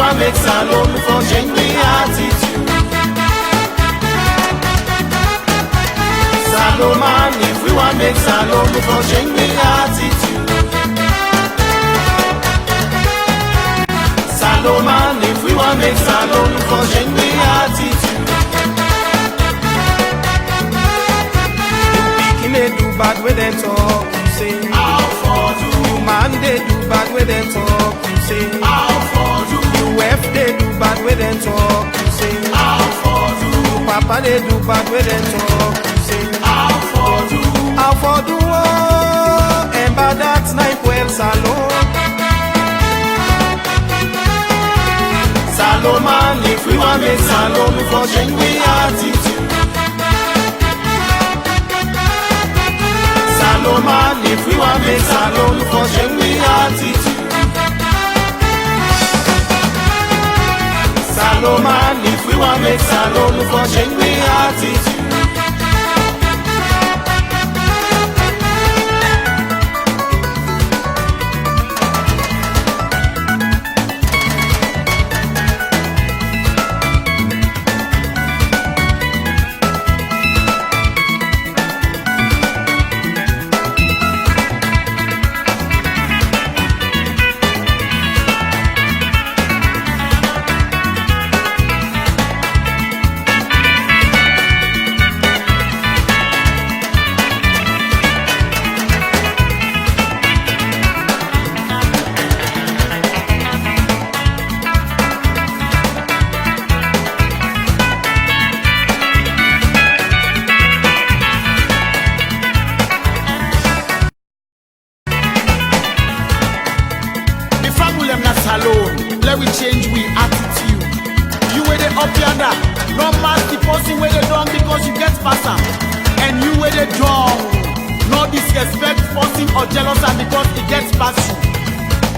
want make salon for change the attitude. Salon man, if we want make salon for change the attitude. Salon man, if we want make salon for change the attitude. You picking they do bad with them talk, you say how for do. You man they do bad with them talk, you say how for do. You F they do bad with them talk, you say how for do. You papa they do bad with them talk, you say how for do. How for do oh, and bad that's night well salon. Salon man, if we want make salon for change the attitude. Salon man, if we want make salon for change the attitude. Salon man, if we want make salon for change the attitude. Salone, let we change we attitude. You where they up yonder, no mask the person where they done because you get faster. And you where they down, no disrespect, forcing or jealous and because it gets past you.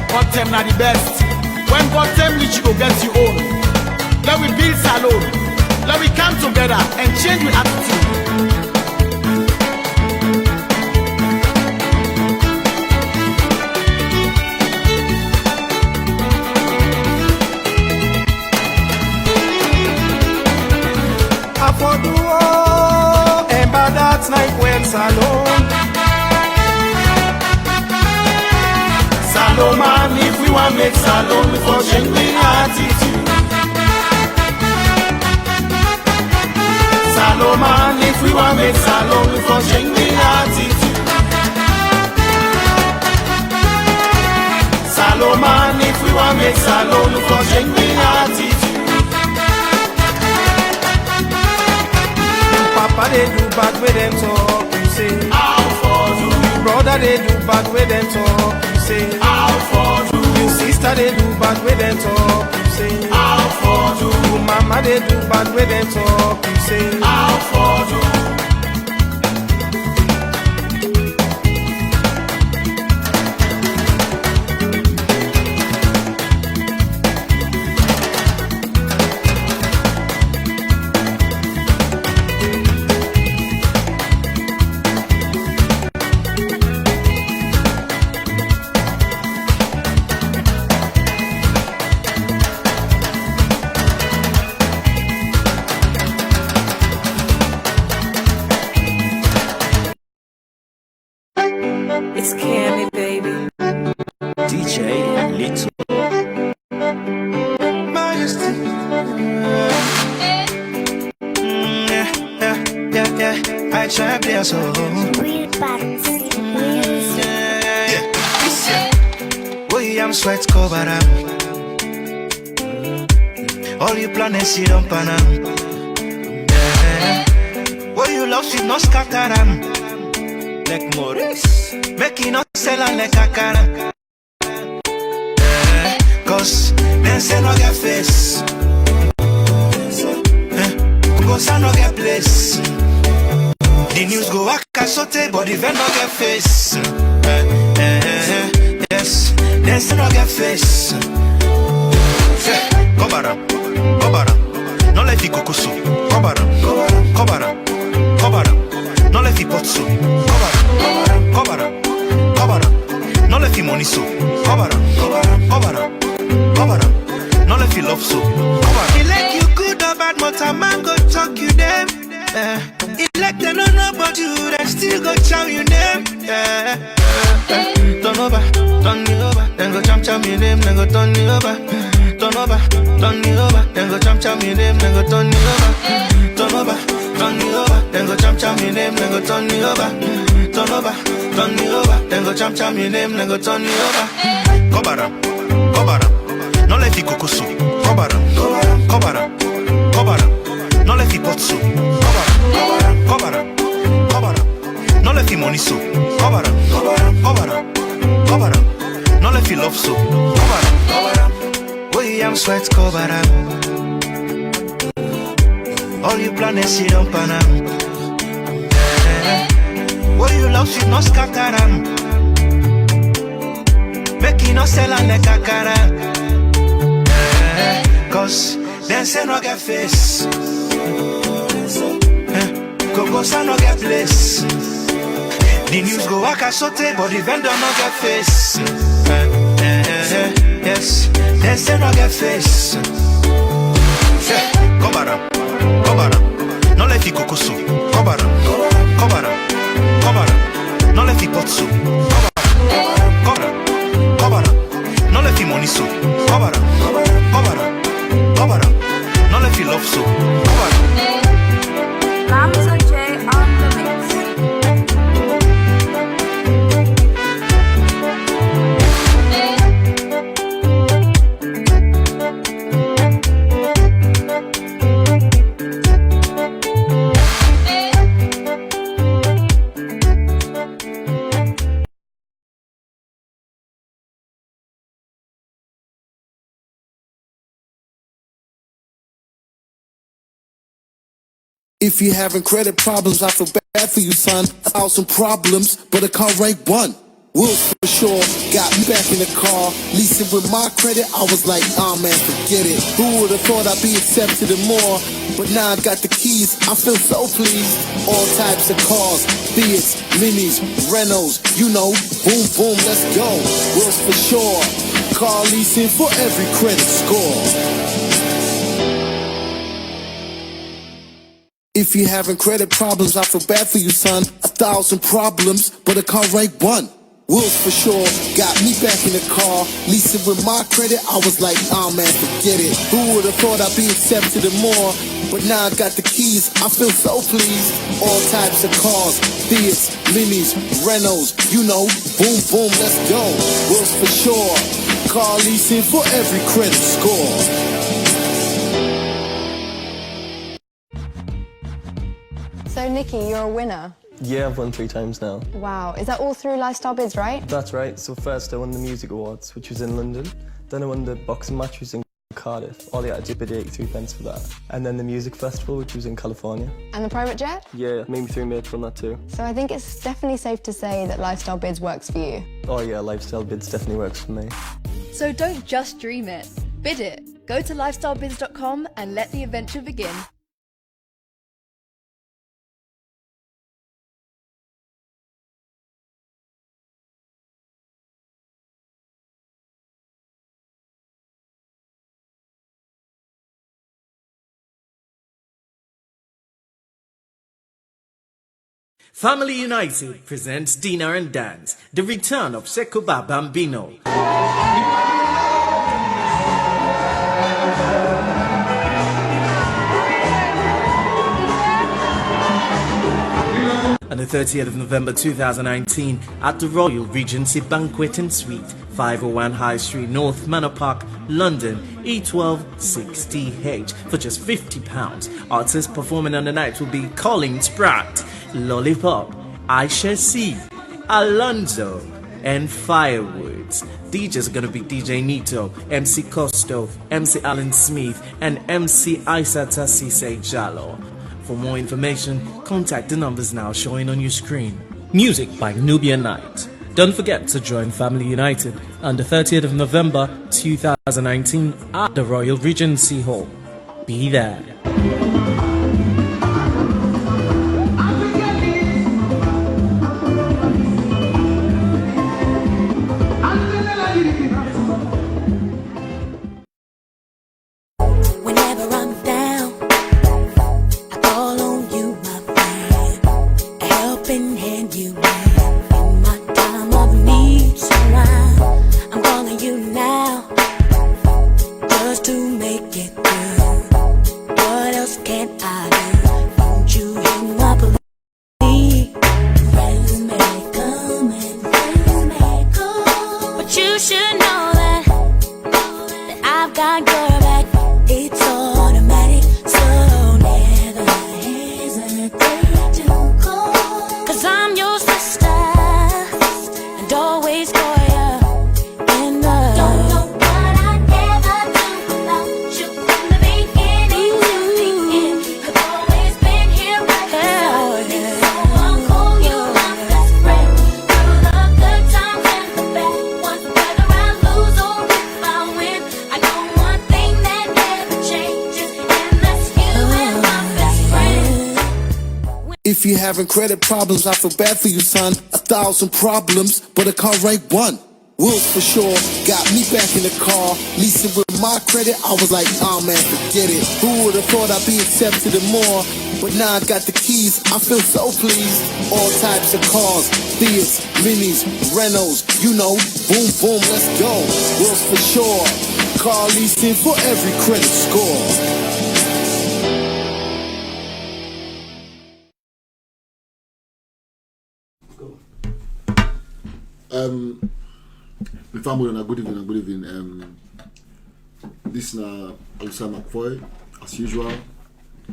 God them na the best. When God them reach you go get your own. Let we build Salone, let we come together and change we attitude. For do oh, and bad that's night well salon. Salon man, if we want make salon for change the attitude. Salon man, if we want make salon for change the attitude. Salon man, if we want make salon for change the attitude. Papa they do bad with them talk, you say how for do. Brother they do bad with them talk, you say how for do. Your sister they do bad with them talk, you say how for do. Your mama they do bad with them talk, you say how for do. It's Cammy, baby. DJ Little Majesty. Yeah. I try to be so. William sweat cover up. All you planets you don't pan up. What you love should not scatter them. Like Maurice, making us sell and like a cara. Cause then say no get face. Cause I no get place. The news go waka sote, but the event no get face. Yes, then say no get face. Kobara, no let you go so. Kobara, no let you pot so. Kobara, no let you money so. Kobara, no let you love so. He like you good or bad, but a man go talk you them. He like they don't know about you, they still go chow you name. Turn over, turn me over, then go cham me name, then go turn me over. Turn over, turn me over, then go cham me name, then go turn me over. Turn over, turn me over, then go cham me name, then go turn me over. Turn over, turn me over, then go cham me name, then go turn me over. Kobaram, kobaram, no let it cook soup. Kobaram, kobaram, kobaram, no let it pot soup. Kobaram, kobaram, kobaram, no let it money soup. Kobaram, kobaram, kobaram, no let it love soup. Kobaram, kobaram, I'm sweat kobaram. All you planets you don't pan am. What you love should not scatter am. Make you not sell on the kakara. Cause then say no get face. Cocosa no get place. The news go waka sote, but the vendor no get face. Yes, then say no get face. Kobaram, kobaram, no let it cook soup. Kobaram, kobaram, kobaram, no let it pot soup. Kobaram, kobaram, no let it money soup. Kobaram, kobaram, kobaram, no let it love soup. Kobaram. Ramzo J on the mix. If you're having credit problems, I feel bad for you, son. 1,000 problems, but I can't rank one. Wills for sure, got me back in the car. Leasing with my credit, I was like, man, forget it. Who would've thought I'd be accepted and more? But now I got the keys, I feel so pleased. All types of cars, Fiats, Minis, Renaults, you know, boom, boom, let's go. Wills for sure, car leasing for every credit score. If you're having credit problems, I feel bad for you, son. 1,000 problems, but I can't rank one. Wills for sure, got me back in the car. Leasing with my credit, I was like, man, forget it. Who would've thought I'd be accepted and more? But now I got the keys, I feel so pleased. All types of cars, Fiats, Minis, Renaults, you know, boom, boom, let's go. Wills for sure, car leasing for every credit score. So Nikki, you're a winner. Yeah, I've won 3 times now. Wow, is that all through Lifestyle Bids, right? That's right. So first I won the Music Awards, which was in London. Then I won the boxing match, which was in Cardiff. All I had to bid 83 pence for that. And then the music festival, which was in California. And the private jet? Yeah, made me 3 mates on that too. So I think it's definitely safe to say that Lifestyle Bids works for you. Oh yeah, Lifestyle Bids definitely works for me. So don't just dream it, bid it. Go to lifestylebids.com and let the adventure begin. Family United presents Dinner and Dance, the return of Sekoba Bambino. On the 30th of November 2019 at the Royal Regency Banquet and Suite, 501 High Street North, Manor Park, London, E126TH for just £50. Artists performing on the night will be Colin Spratt, Lollipop, Aisha C, Alonzo, and Firewoods. DJs are going to be DJ Nito, MC Costo, MC Alan Smith, and MC Aisata Sise Jalo. For more information, contact the numbers now showing on your screen. Music by Nubian Night. Don't forget to join Family United on the 30th of November 2019 at the Royal Regency Hall. Be there. you now, just to make it through. What else can I do? Won't you hear my plea? Friends may come and friends may go, but you should know that I've got your back. It's automatic, so never hesitate to call. 'Cause I'm your sister and always for you. And don't know what I'd ever do without you from the beginning to the end. I've always been here right beside me, so I'll call you my best friend. Through the good times and the bad ones, whether I lose or if I win, I know one thing that never changes, and that's you and my best friend. If you having credit problems, I feel bad for you, son. 1,000 problems, but a car ain't one. Wills for sure got me back in the car. Leasing with my credit, I was like, oh man, forget it. Who would have thought I'd be accepted and more? But now I got the keys, I feel so pleased. All types of cars, Fiats, Minis, Renaults, you know, boom, boom, let's go. Wills for sure, car leasing for every credit score. My family, good evening. This is Alusine MacFoy, as usual.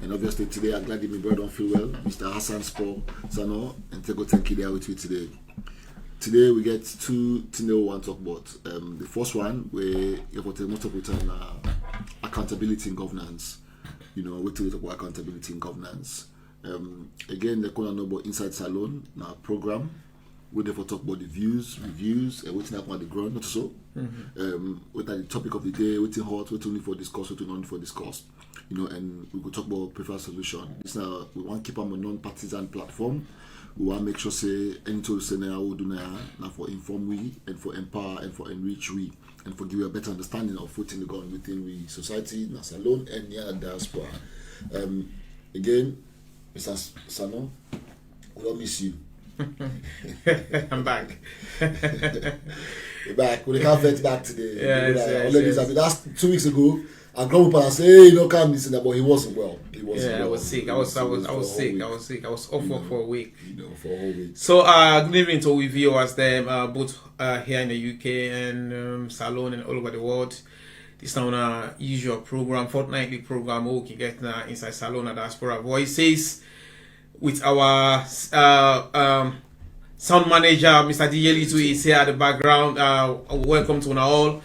And obviously today I'm glad that my brother don't feel well. Mr. Hassan, Spur, Sannoh, and Tego Tenki there with you today. Today we get two things we want to talk about. The first one, where you have to most of the time accountability and governance. You know, we talk about accountability and governance. Again, they're going to know about Inside Salone, our program. We therefore talk about the views, reviews, and what's happening on the ground, not so. What are the topic of the day, what's hot, what's only for discuss, what's not for discuss. You know, and we could talk about preferred solution. This now we want to keep them a non-partisan platform. We want to make sure say anything say now we do now for inform we and for empower and for enrich we and for give you a better understanding of what's in the ground within we society, na Salone and near diaspora. Again, Mr. Sannoh, we don't miss you. I'm back. We're back. We can't vet back today. Yes. That's 2 weeks ago. I grew up and I say, hey, you know, come listen, but he wasn't well. He wasn't well. I was sick. I was sick. I was off work for a week. You know, for a whole week. So, good evening to all viewers them, both here in the UK and Salone and all over the world. This is now our usual program, fortnightly program where we can get Inside Salone and Diaspora Voices with our sound manager, Mr. DJ Little, is here at the background. Welcome to all.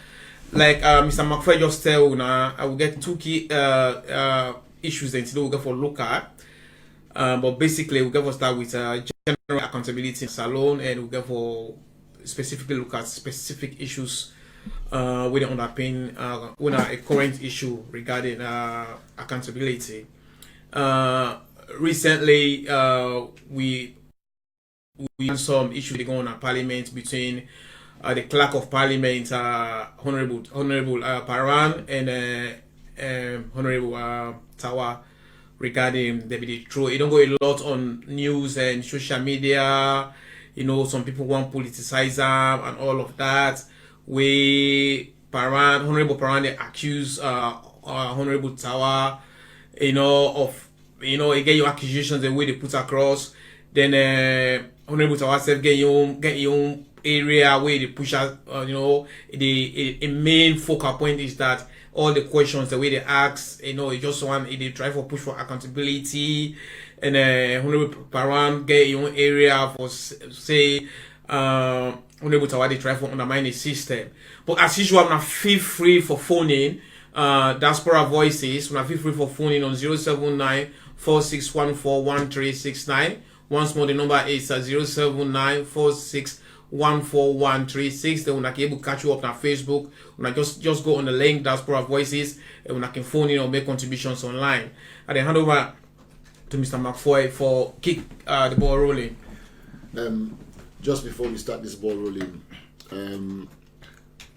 Like Mr. MacFoy just tell I will get two key issues that we'll go for look at. But basically we'll go for start with general accountability in Salone, and we'll go for specifically look at specific issues with underpin with a current issue regarding accountability. Recently we had some issues going on at Parliament between the Clerk of Parliament, Honorable Paran, and Honorable Tawa regarding the throw. It don't go a lot on news and social media. You know, some people want to politicize them and all of that. Honorable Paran, they accuse Honorable Tawa, you know, of again your accusations the way they put across. Then Honorable Tawa said get your own area where they push out. The main focal point is that all the questions the way they ask, it just want they try for push for accountability. And Honorable Paran get your own area for say Honorable Tawa they try for undermine the system. But as usual, I'm not feel free for phoning Diaspora Voices. I'm not feel free for phoning on 079-4614-1369. Once more, the number is 079-4614-1366. Then when I can able to catch you up on Facebook, when I just go on the link Diaspora Voices, and when I can phone in or make contributions online. And then hand over to Mr. MacFoy for kick the ball rolling. Just before we start this ball rolling,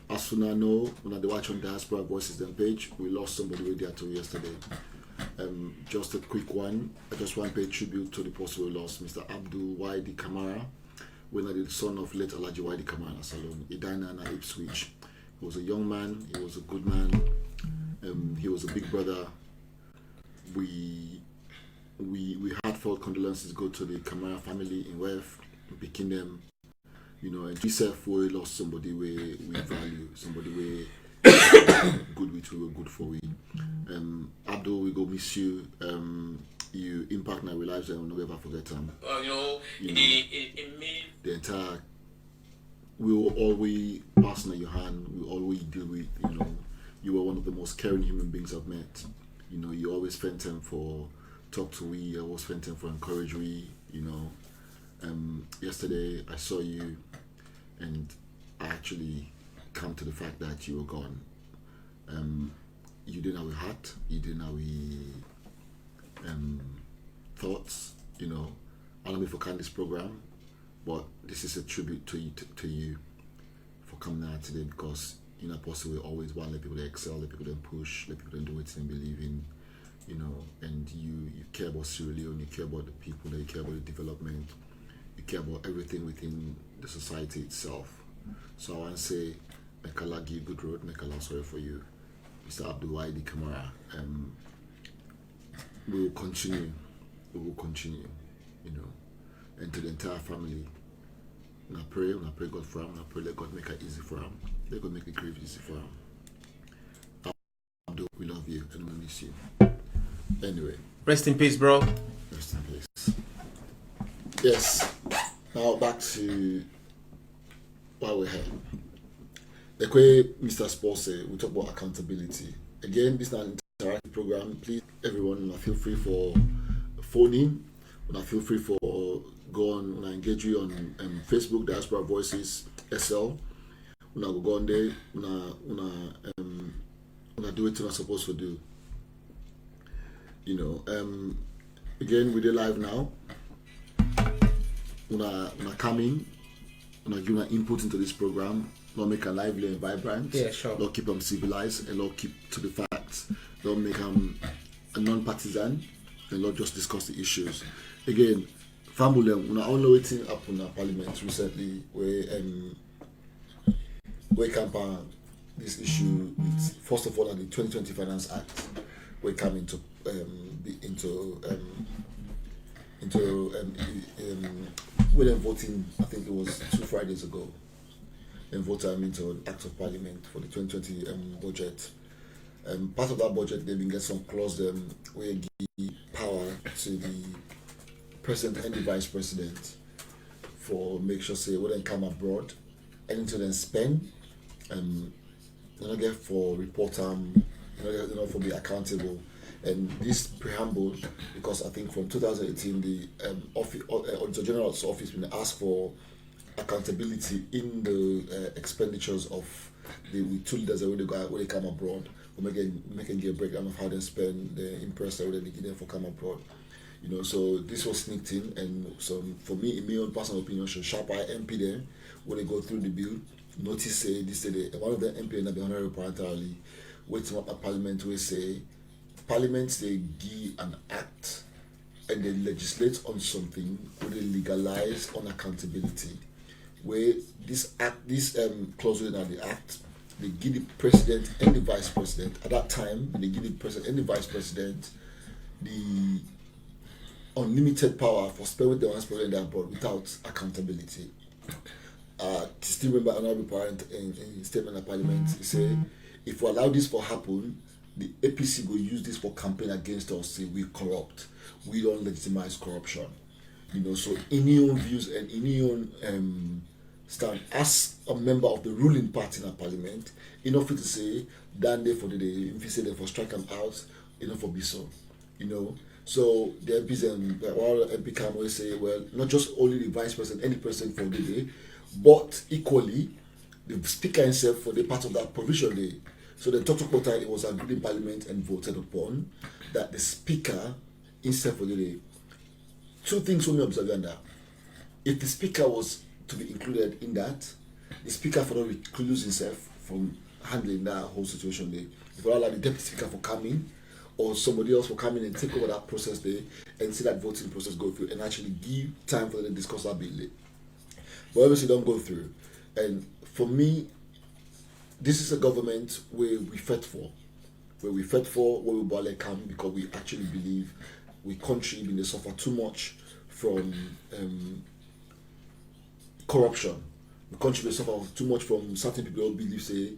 as soon as I know, when I watch on Diaspora Voices then page, we lost somebody with there too yesterday. Just a quick one. I just want to pay tribute to the person we lost, Mr. Abdul Waidi Kamara, when I the son of late Alaji Waidi Kamara Salone. He died in Ipswich. He was a young man. He was a good man. He was a big brother. We heartfelt condolences go to the Kamara family in West, picking them. You know, and himself we lost somebody we value, somebody we good with, we were good for we. Abdul, we go miss you. You impact in our lives and we'll never forget them. It made the entire. We will always pass in your hand. We always deal with. You know, you were one of the most caring human beings I've met. You know, you always spend time for talk to we. You always spend time for encourage we. You know. Yesterday I saw you and I actually come to the fact that you were gone. You didn't have a heart, you didn't have thoughts, you know. I don't know if you can this program, but this is a tribute to you for coming out today, because you know possibly always want to let people excel, let people push, let people do it and believe in, you know, and you care about Sierra Leone, you care about the people, you care about the development. You care about everything within the society itself. So I want to say, make Allah give you good road, make Allah sorry for you. Mr. Abdul Wahidi Kamara. We will continue, you know, and to the entire family. When I pray God for him, I pray let God make it easy for him, let God make the grave easy for him. Abdul, we love you and we miss you. Anyway. Rest in peace, bro. Rest in peace. Yes, now back to why we're here. The way Mr. Spur said, we talk about accountability. Again, this is an interactive program. Please, everyone, feel free for phoning. Feel free for go on. When I engage you on Facebook, Diaspora Voices SL. When I go on there, when I do what I'm supposed to do. You know, again, we're live now. When I come in, when I give my input into this program, not make them lively and vibrant. Yeah, sure. Not keep them civilized, and not keep to the facts. Don't make them a non-partisan, and not just discuss the issues. Again, Fambulem, when I only waiting up in the parliament recently, where campaign this issue with, first of all, the 2020 Finance Act, we come into when I'm voting, I think it was 2 Fridays ago, and voted into an act of parliament for the 2020 budget. Part of that budget, they've been get some clause where give power to the president and the vice president for make sure say when they come abroad, anything they spend, they not get for report they not for be accountable. And this preamble, because I think from 2018 the Auditor General's office been asked for accountability in the expenditures of the two leaders that when they come abroad, for making a breakdown of how they spend the impress that they give them for come abroad. You know, so this was sneaked in, and so for me, in my own personal opinion, should sharp eye MP there when they go through the bill. Notice say this day one of the MP that be honorary parentarily waiting up at Parliament will say Parliament they give an act and they legislate on something where they legalize on accountability. Where this clause within the act, they give the president and the vice president at that time, they give the president and the vice president the unlimited power for spending the vice president abroad without accountability. Still remember honorable parent in his statement at Parliament, he said, if we allow this to happen, the APC will use this for campaign against us, say we corrupt, we don't legitimize corruption. You know, so in your own views and in your own stand as a member of the ruling party in our parliament, enough to say, dan day for the day, if you say they for strike them out, enough for be so. You know, so the MPs and all MP can always say, well, not just only the vice president, any president for the day, but equally the speaker himself for the part of that provision day. So the talk about it was agreed in parliament and voted upon that the speaker instead for the day. Two things when we observe that. If the speaker was to be included in that, the speaker for not recluse himself from handling that whole situation there. If we allow the deputy speaker for coming or somebody else for coming and take over that process there and see that voting process go through and actually give time for them to discuss that bill. But obviously don't go through. And for me, this is a government where we fought for, where we bought come because we actually believe we country been they suffer too much from corruption. The country will suffer too much from certain people who believe say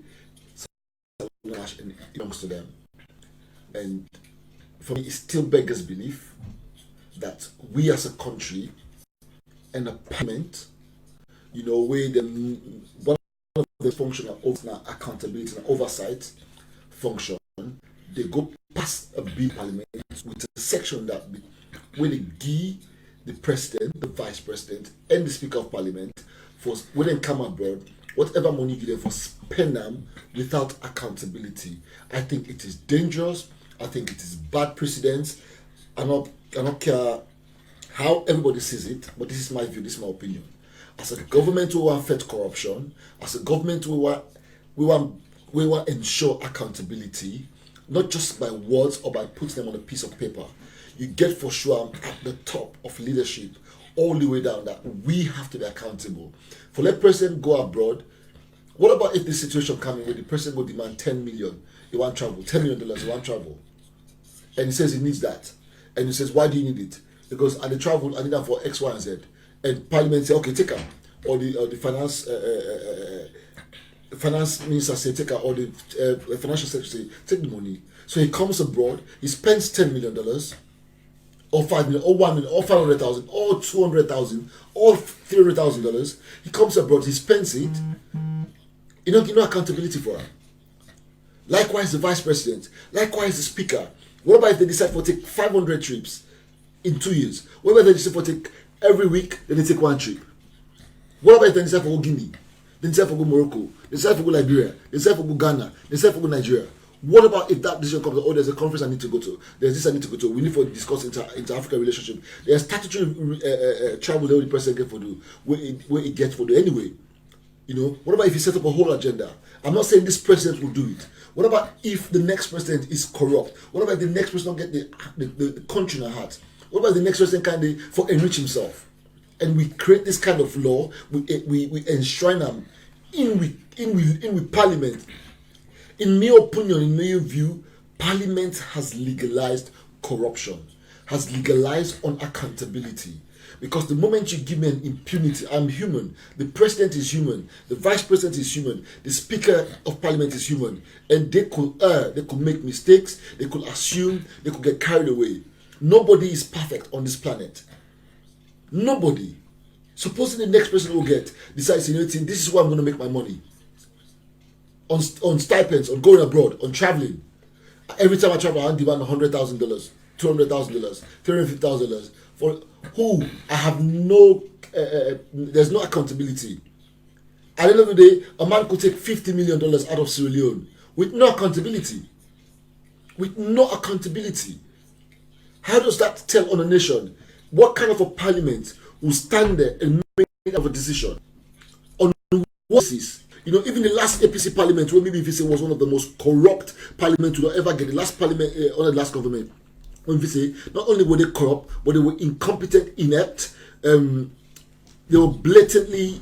it belongs to them. And for me, it still beggars belief that we as a country and a parliament, where one of the function of accountability and oversight function, they go past a big parliament with a section that where they give the president, the vice president, and the speaker of parliament for when they come abroad, whatever money you give them for spend them without accountability. I think it is dangerous. I think it is bad precedence. I don't care how everybody sees it, but this is my view, this is my opinion. As a government, we want to fight corruption. As a government, we want to ensure accountability, not just by words or by putting them on a piece of paper. You get for sure at the top of leadership, all the way down, that we have to be accountable. For let president go abroad, what about if the situation coming where the president will demand 10 million, he want travel, $10 million, he want travel, and he says he needs that, and he says, why do you need it? Because at the travel, I need that for X, Y, and Z, and Parliament say, okay, take her, or the finance minister say take her, or the financial secretary say take the money. So he comes abroad, he spends $10 million, or $5 million, or $1 million, or 500,000, or 200,000, or $300,000. He comes abroad, he spends it. No accountability for her. Likewise, the vice president. Likewise, the speaker. What about if they decide to take 500 trips in 2 years? What about if they decide to take every week, then they take one trip? What about if they decide to go Guinea? They decide to go Morocco? They decide to go Liberia? They decide to go Ghana? They decide to go Nigeria? What about if that decision comes, there's a conference I need to go to, there's this I need to go to, we need to discuss inter-African relationship. There's statutory travel that the president gets for do, where it gets for do anyway. What about if he set up a whole agenda? I'm not saying this president will do it. What about if the next president is corrupt? What about if the next president get the country in her heart? What about the next president kind for enrich himself? And we create this kind of law, we enshrine them in with parliament. In my opinion, in my view, Parliament has legalized corruption, has legalized unaccountability. Because the moment you give me an impunity, I'm human, the president is human, the vice president is human, the speaker of parliament is human, and they could err, they could make mistakes, they could assume, they could get carried away. Nobody is perfect on this planet. Nobody. Supposing the next person will decides, this is where I'm going to make my money. On stipends, on going abroad, on traveling. Every time I travel, I demand $100,000, $200,000, $350,000. For who? I have no, there's no accountability. At the end of the day, a man could take $50 million out of Sierra Leone with no accountability. With no accountability. How does that tell on a nation? What kind of a parliament will stand there and make a decision? On what basis? Even the last APC parliament, where maybe if was one of the most corrupt parliament to ever get, the last parliament under the last government, when we say not only were they corrupt, but they were incompetent, inept. They were blatantly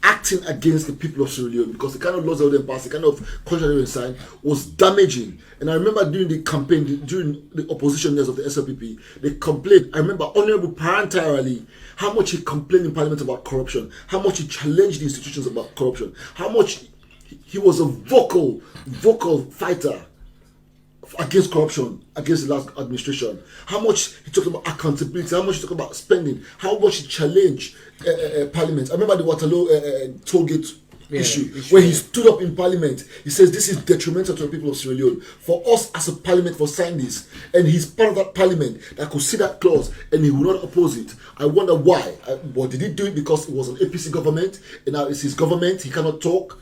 acting against the people of Sierra Leone because the kind of laws that were passed, the kind of contract they were signed was damaging. And I remember during the campaign, during the opposition years of the SLPP, they complained. I remember Honorable Parantarali, how much he complained in Parliament about corruption, how much he challenged the institutions about corruption, how much he was a vocal fighter against corruption, against the last administration, how much he talked about accountability, how much he talked about spending, how much he challenged Parliament. I remember the Waterloo toll gate issue where he stood up in Parliament. He says this is detrimental to the people of Sierra Leone. For us as a Parliament for sign this, and he's part of that Parliament that could see that clause and he will not oppose it. I wonder why. But did he do it because it was an APC government and now it's his government? He cannot talk.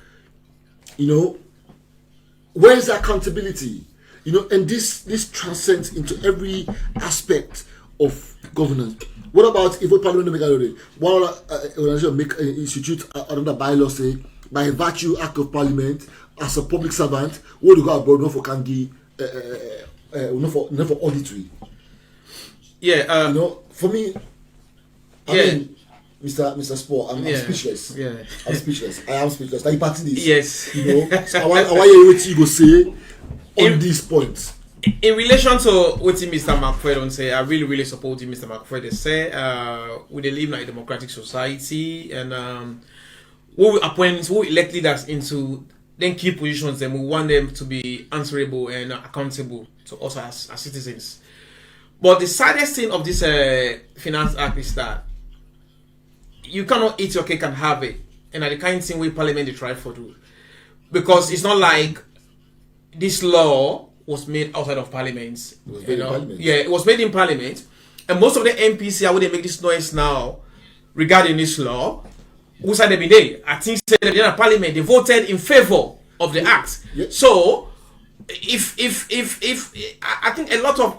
Where is the accountability? And this transcends into every aspect of governance. What about if a parliament make a one organization make institute another bylaw say by virtue act of parliament as a public servant, what you go abroad not for kangi, not for auditory. Yeah. For me, I mean, Mr. Spur, I'm speechless. Yeah. I'm speechless. I am speechless. Like party this. Yes. You know. So I want to hear what you go say on these points. In relation to what Mr. MacFoy don't say, I really support Mr. MacFoy. They say we live in a democratic society, and we will appoint, we will elect leaders into then key positions, and we want them to be answerable and accountable to us as citizens. But the saddest thing of this Finance Act is that you cannot eat your cake and have it, and at the kind of thing we Parliament they try for do, because it's not like this law was made outside of Parliament. Yeah, it was made in Parliament, and most of the MPs here, when they make this noise now regarding this law, who said they be there? I think said that in Parliament they voted in favor of the act. Yeah. So if I think a lot of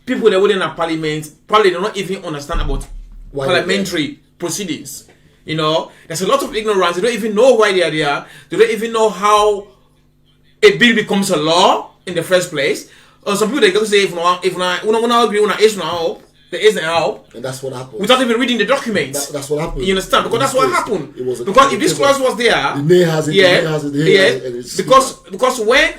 people that were in Parliament probably do not even understand about parliamentary proceedings. You know, there's a lot of ignorance. They don't even know why they are there. They don't even know how a bill becomes a law in the first place. Or some people they go say if not agree there isn't help. And that's what happened. Without even reading the documents. That's what happened. You understand? Because that's what happened. Because if this clause was there, the mayor has it, because when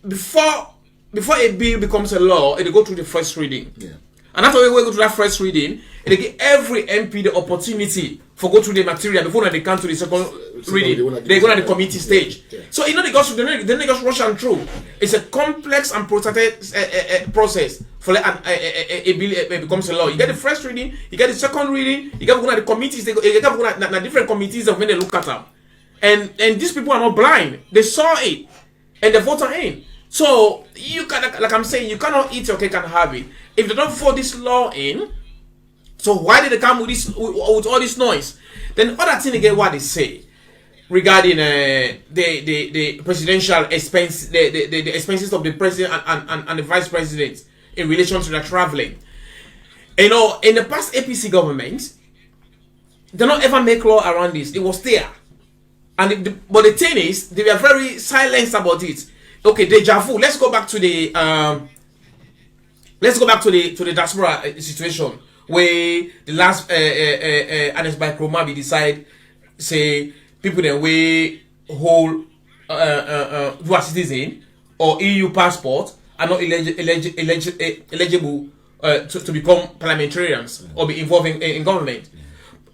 before a bill becomes a law, it go through the first reading. Yeah. And after we go to that first reading, it give every MP the opportunity for go through the material before they come to the second reading. They go to the committee stage. Yeah. So you know they just rush and through. It's a complex and protracted process for a bill becomes a law. You get the first reading, you get the second reading, you get to go to the committees. You get to go to different committees of when they look at them. And these people are not blind. They saw it and they voted in. So you can, like I'm saying, you cannot eat your cake and have it. If they don't vote this law in, so why did they come with this with all this noise? Then other thing again, what they say regarding the presidential expense, the expenses of the president and the vice president in relation to their traveling. You know, in the past APC government, they don't ever make law around this. It was there, and but the thing is, they were very silent about it. Okay, deja vu. Let's go back to the diaspora situation where the last Anes by Kromabi decide say people that we hold dual citizen or EU passport are not eligible to become parliamentarians or be involved in government.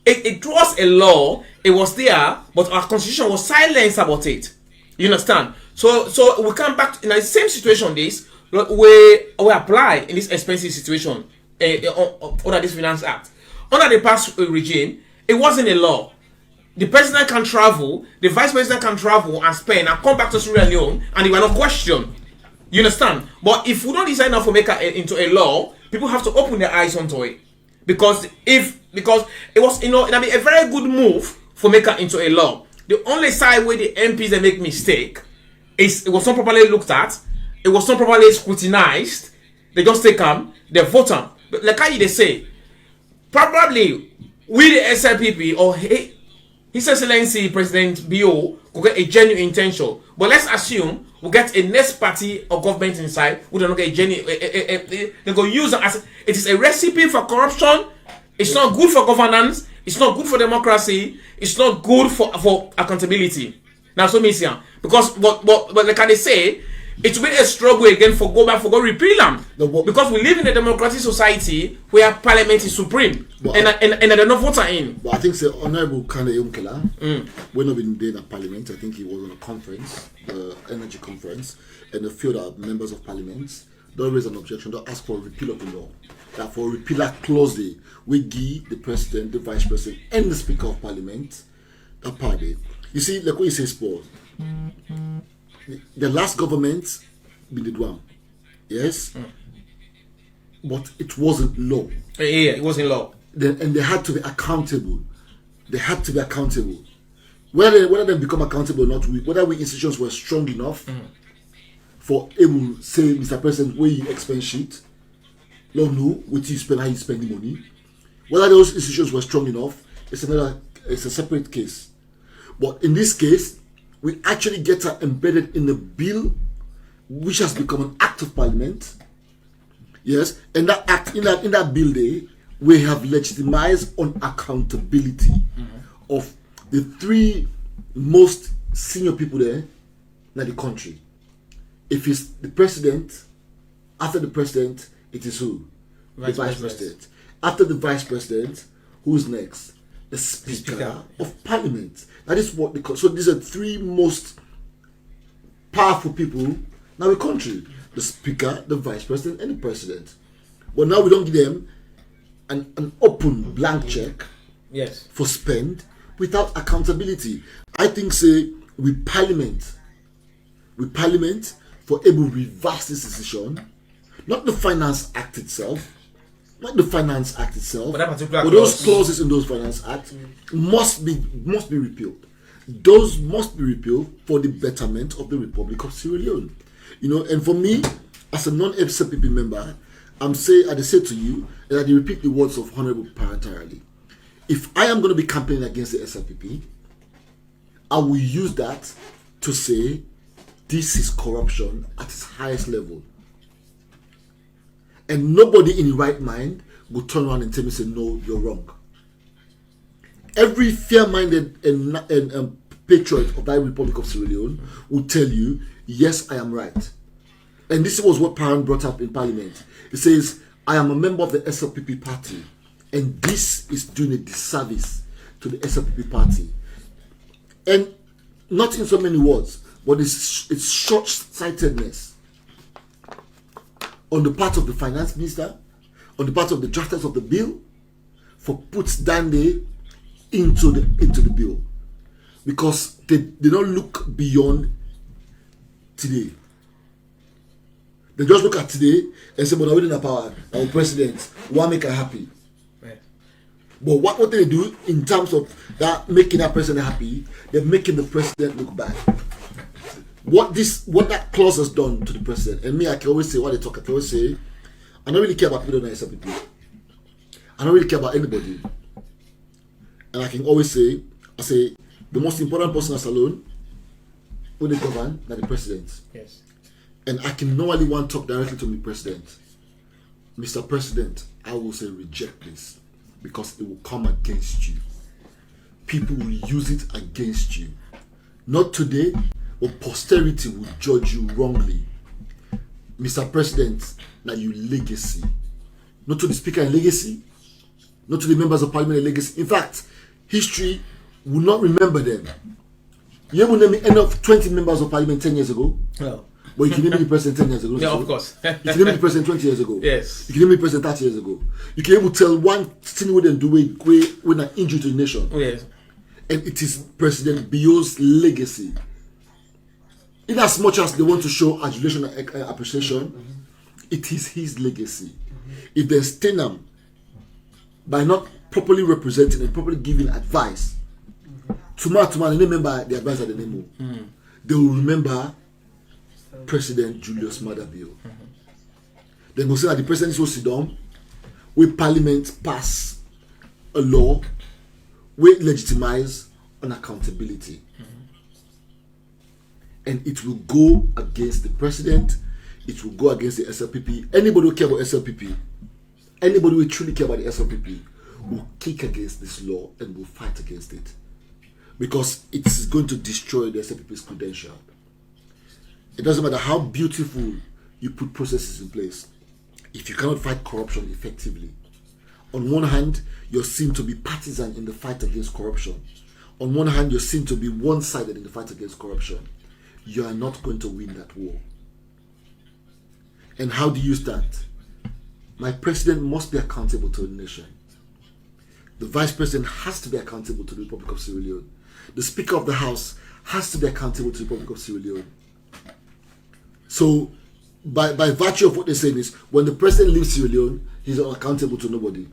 It was a law. It was there, but our constitution was silent about it. You understand? So we come back in the same situation. This we apply in this expensive situation under this Finance Act. Under the past regime, it wasn't a law. The president can travel, the vice president can travel and spend and come back to Sierra Leone, and they were not questioned. You understand? But if we don't decide now to make it into a law, people have to open their eyes onto it, because it was, you know, it would be a very good move for make it into a law. The only side where the MPs they make mistake is it was not properly looked at, it was not properly scrutinized. They just take them, they vote them. But like how they say, probably we the SLPP or His Excellency President BO will get a genuine intention. But let's assume we'll get a next party or government inside who don't get a genuine. They go use it as it is a recipe for corruption. It's not good for governance. It's not good for democracy. It's not good for accountability. Now, so me say, because but like they say, it will be a struggle again for go repeal them. Because we live in a democratic society where parliament is supreme and they're not voting in. But I think the Honorable Kande Yomkela, when not been there in parliament, I think he was on a conference, the energy conference, and a few other members of parliament don't raise an objection, don't ask for a repeal of the law. That for repealer clause day, we give the president, the vice president, and the speaker of parliament a party. You see, like what you say, Spur. The last government been the one, yes, but it wasn't law. Yeah, it wasn't law. And they had to be accountable. They had to be accountable. Whether they become accountable or not, whether we institutions were strong enough for able to say, Mr. President, where you expense sheet, don't know what you spend, how you spend the money. Whether those institutions were strong enough, it's a separate case. But in this case, we actually get her embedded in the bill, which has become an act of parliament. Yes, and that act in that bill, there we have legitimized on accountability of the three most senior people there in the country. If it's the president, after the president, it is who? The vice president. After the vice president, who's next? The speaker of parliament. That is what they call. So these are three most powerful people in our country: the speaker, the vice president, and the president. But now we don't give them an open blank check for spend without accountability. I think say with parliament for able to reverse this decision, not the Finance Act itself, but those clauses in those Finance Act must be repealed. Those must be repealed for the betterment of the Republic of Sierra Leone. You know, and for me, as a non-SLPP member, I say to you, and I repeat the words of Honorable Parentarily. If I am going to be campaigning against the SLPP, I will use that to say this is corruption at its highest level. And nobody in the right mind will turn around and tell me, say, no, you're wrong. Every fair-minded and patriot of the Republic of Sierra Leone will tell you, yes, I am right. And this was what Parent brought up in Parliament. It says, I am a member of the SLPP party, and this is doing a disservice to the SLPP party. And not in so many words, but it's short-sightedness on the part of the finance minister, on the part of the drafters of the bill, for puts Dande into the bill, because they don't look beyond today. They just look at today and say, but I'm within the power, our president, what make her happy? Right. But what they do in terms of that making that president happy, they're making the president look bad. What that clause has done to the president, and me, I can always say what they talk, I can always say, I don't really care about people on SLPP. I don't really care about anybody. And I can always say, I say, the most important person at SALONE, who they govern, are the president. Yes. And I can normally want to talk directly to the president. Mr. President, I will say reject this, because it will come against you. People will use it against you. Not today, but posterity will judge you wrongly. Mr. President, now you legacy. Not to the speaker and legacy, not to the members of parliament and legacy. In fact, history will not remember them. You ever name me any of 20 members of parliament 10 years ago? No. But you can name me the president 10 years ago. Yeah, of course. You can name me the president 20 years ago. Yes. You can name me the president 30 years ago. You can able to tell one thing with them do when an injury to the nation. Oh, yes. And it is President Bio's legacy. In as much as they want to show adulation and appreciation, it is his legacy. If they stain him by not properly representing and properly giving advice, tomorrow they remember the advice that they name. They will remember President Julius Maada Bio. They will say that the president is so sit down, with Parliament pass a law, we legitimize on accountability. And it will go against the president, it will go against the SLPP. Anybody who care about SLPP, anybody who truly care about the SLPP, will kick against this law and will fight against it. Because it is going to destroy the SLPP's credential. It doesn't matter how beautiful you put processes in place. If you cannot fight corruption effectively, on one hand, you're seen to be partisan in the fight against corruption. On one hand, you're seen to be one-sided in the fight against corruption. You are not going to win that war. And how do you start? My president must be accountable to the nation. The vice president has to be accountable to the Republic of Sierra Leone. The Speaker of the House has to be accountable to the Republic of Sierra Leone. So, by virtue of what they're saying is, when the president leaves Sierra Leone, he's accountable to nobody.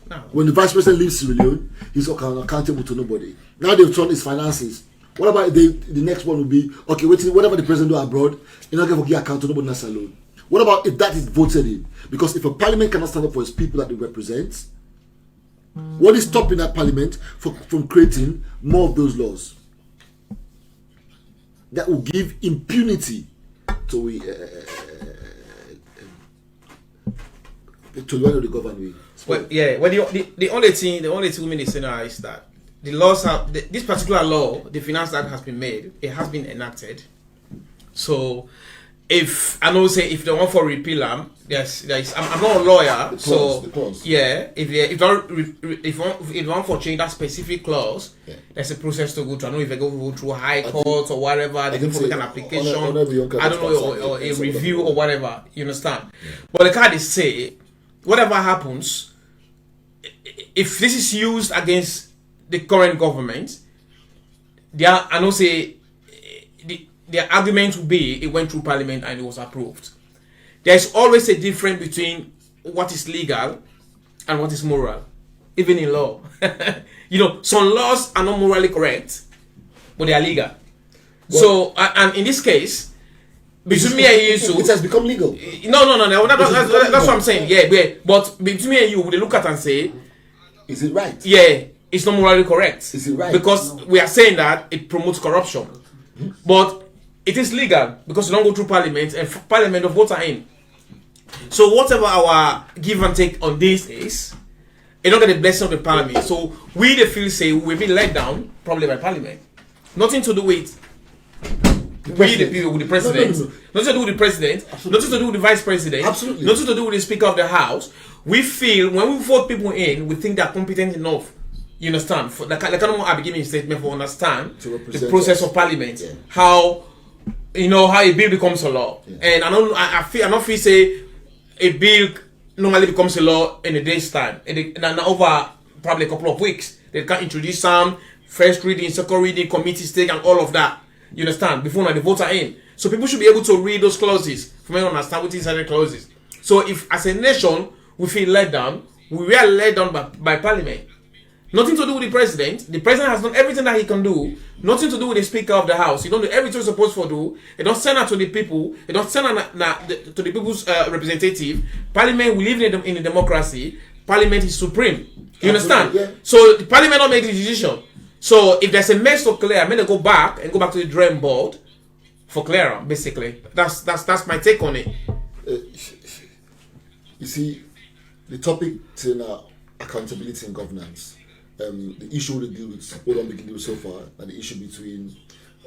No. When the vice president leaves Sierra Leone, he's accountable to nobody. Now they've turned his finances. What about the next one will be, okay, whatever the president do abroad, you're not going to give account to nobody in SALONE. What about if that is voted in? Because if a parliament cannot stand up for its people that it represents, what is stopping that parliament from creating more of those laws that will give impunity to to run the government. Well, yeah. Well, the only thing we may say now is that the laws have this particular law, the Finance Act has been made. It has been enacted. So, if I know say if they want for repeal them, there's I'm not a lawyer, so yeah. If you want for change that specific clause, there's a process to go through. I don't know if they go through high court or whatever. They go for an application. I don't know or a review or whatever. You understand? Yeah. But the card is say, whatever happens, if this is used against the current government, I know say the argument would be it went through parliament and it was approved. There's always a difference between what is legal and what is moral, even in law. You know, some laws are not morally correct, but they are legal. Well, so, and in this case, between me and you, it has become legal. No. That's what I'm saying. Yeah, but between me and you, they look at and say, is it right? Yeah, it's not morally correct. Is it right? Because we are saying that it promotes corruption. But it is legal because you don't go through parliament and parliament of voter in. So whatever our give and take on this is, you don't get the blessing of the parliament. So we the feel say we've been let down probably by parliament. Nothing to do with we the people with the president. No. Nothing to do with the president. Absolutely. Nothing to do with the vice president. Absolutely. Nothing to do with the speaker of the house. We feel when we vote people in, we think they're competent enough. You understand? For the kind of I be giving statement for understand the process of parliament. Yeah. How how a bill becomes a law. Yeah. And I feel say a bill normally becomes a law in a day's time. And over probably a couple of weeks. They can introduce some first reading, second reading, committee stage and all of that. You understand? Before the voter in. So people should be able to read those clauses for me to understand what is inside the clauses. So if as a nation we feel let down, we were let down by parliament. Nothing to do with the president. The president has done everything that he can do. Nothing to do with the speaker of the house. He don't do everything he's supposed to do. He don't send that to the people. He don't send that to the people's representative. Parliament, we live in a democracy. Parliament is supreme. You understand? Yeah. So the parliament don't make the decision. So if there's a mess to clear, I'm gonna go back to the drawing board for clearer. Basically, that's my take on it. You see, the topic to accountability and governance. The issue we deal with, what I'm deal with so far, and the issue between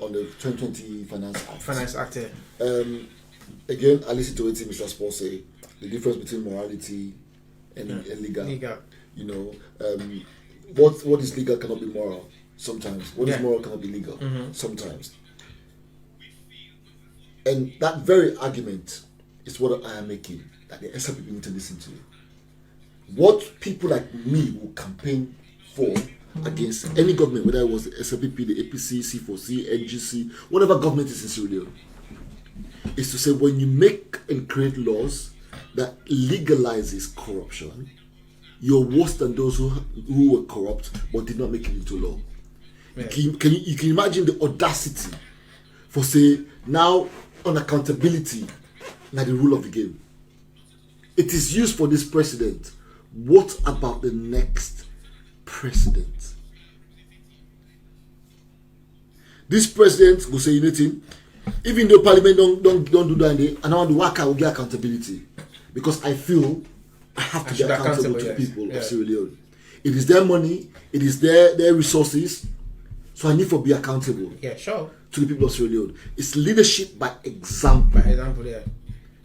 on the 2020 Finance Act. Again, I listen to what Mr. Spur say. The difference between morality and legal. You know, what is legal cannot be moral. Sometimes what is moral cannot be legal. Sometimes, and that very argument is what I am making. That the SL people need to listen to. What people like me will campaign for against any government, whether it was the SLPP, the APC, C4C, NGC, whatever government is in Sierra Leone, is to say when you make and create laws that legalizes corruption, you're worse than those who were corrupt but did not make it into law. Yeah. You can imagine the audacity for say now on accountability, now the rule of the game. It is used for this president. What about the next president? This president will say anything, even though parliament don't do that, and I want to work out, will get accountability because I feel I have to be accountable to the people of Sierra Leone. It is their money, it is their resources, so I need to be accountable. Yeah, sure. To the people of Sierra Leone. It's leadership by example. By example, yeah.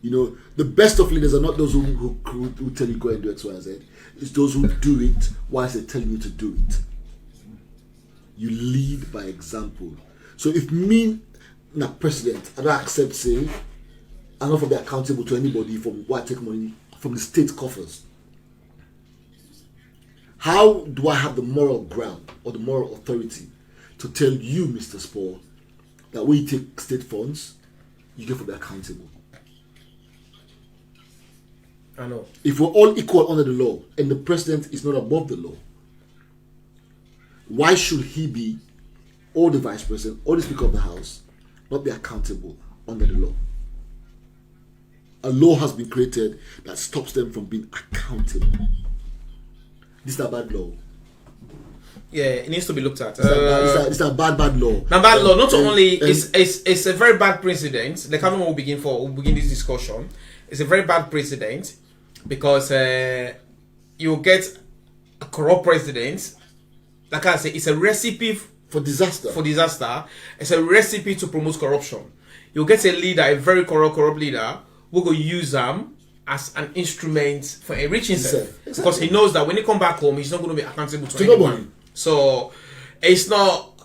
You know, the best of leaders are not those who tell you go and do X, Y, and Z. It's those who do it whilst they're telling you to do it. You lead by example. So if me, president, I don't accept, say, I'm not to be accountable to anybody from where I take money from the state coffers. How do I have the moral ground or the moral authority to tell you, Mr. Spur, that when you take state funds, you get to be accountable? I know. If we're all equal under the law and the president is not above the law, why should he be, or the vice president, or the speaker of the house, not be accountable under the law? A law has been created that stops them from being accountable. This is a bad law. Yeah, it needs to be looked at. It's a bad law. Now, bad law. Not only it's a very bad precedent. The government will begin this discussion. It's a very bad precedent. because you get a corrupt president. Like I say, it's a recipe for disaster. It's a recipe to promote corruption. You get a leader, a very corrupt leader, who will use them as an instrument for enriching himself. Exactly. Because he knows that when he come back home, he's not going to be accountable to anyone. Nobody. So it's not